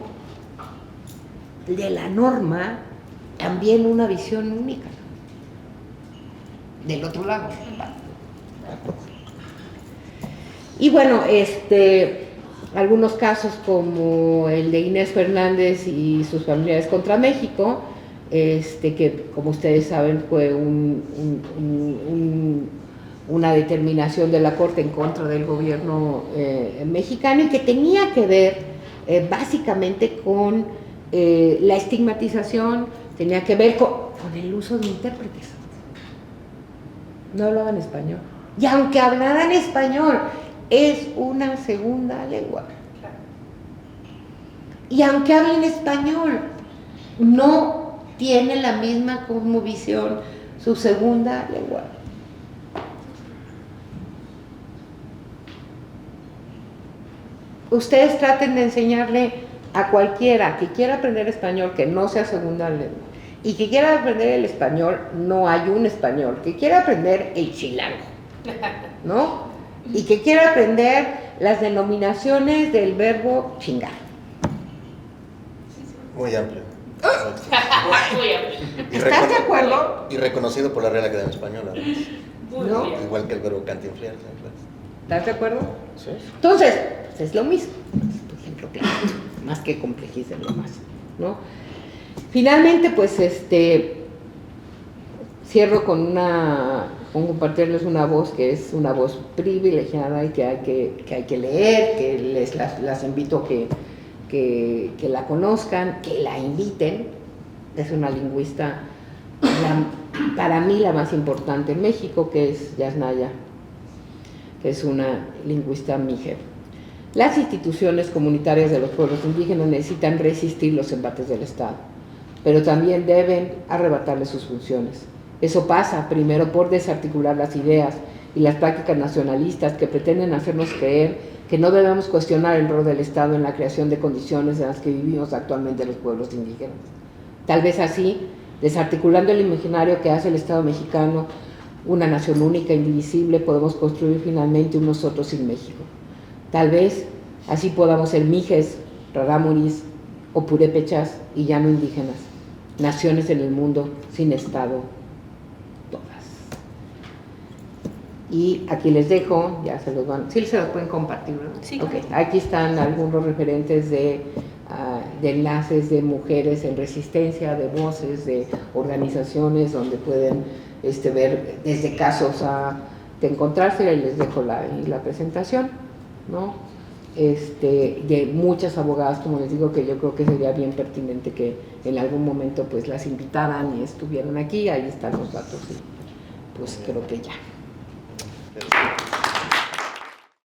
de la norma, también una visión única. Del otro lado. Y bueno, algunos casos como el de Inés Fernández y sus familiares contra México, que como ustedes saben fue una determinación de la Corte en contra del gobierno mexicano, y que tenía que ver básicamente con la estigmatización, tenía que ver con el uso de intérpretes. No hablaban español. Y aunque hablaran español, es una segunda lengua. Y aunque hablen español, no tiene la misma cosmovisión su segunda lengua. Ustedes traten de enseñarle a cualquiera que quiera aprender español, que no sea segunda lengua, y que quiera aprender el español, no hay un español, que quiera aprender el chilango, ¿no? Y que quiera aprender las denominaciones del verbo chingar. Muy amplio. Muy amplio. ¿Estás de acuerdo? Y reconocido por la Real Academia Española, además. ¿No? Igual que el verbo cantinflear. ¿Estás de acuerdo? Sí. Entonces, pues es lo mismo, por ejemplo, claro, más que complejizarlo más, ¿no? Finalmente, pues, cierro con compartirles una voz que es una voz privilegiada y que hay que leer, que las invito a que la conozcan, que la inviten. Es una lingüista, para mí la más importante en México, que es Yasnaya, que es una lingüista mije. Las instituciones comunitarias de los pueblos indígenas necesitan resistir los embates del Estado, pero también deben arrebatarle sus funciones. Eso pasa primero por desarticular las ideas y las prácticas nacionalistas que pretenden hacernos creer que no debemos cuestionar el rol del Estado en la creación de condiciones en las que vivimos actualmente los pueblos indígenas. Tal vez así, desarticulando el imaginario que hace el Estado mexicano una nación única, indivisible, podemos construir finalmente un nosotros sin México. Tal vez así podamos ser mijes, rarámuris o purépechas y ya no indígenas, naciones en el mundo sin Estado, todas. Y aquí les dejo, ya se los van, sí se los pueden compartir, ¿no? Sí. Okay. Aquí están algunos referentes de enlaces de mujeres en resistencia, de voces, de organizaciones donde pueden ver desde casos de encontrarse, y les dejo la presentación, ¿no? De muchas abogadas, como les digo, que yo creo que sería bien pertinente que en algún momento pues las invitaran y estuvieran aquí. Ahí están los datos y pues creo que ya.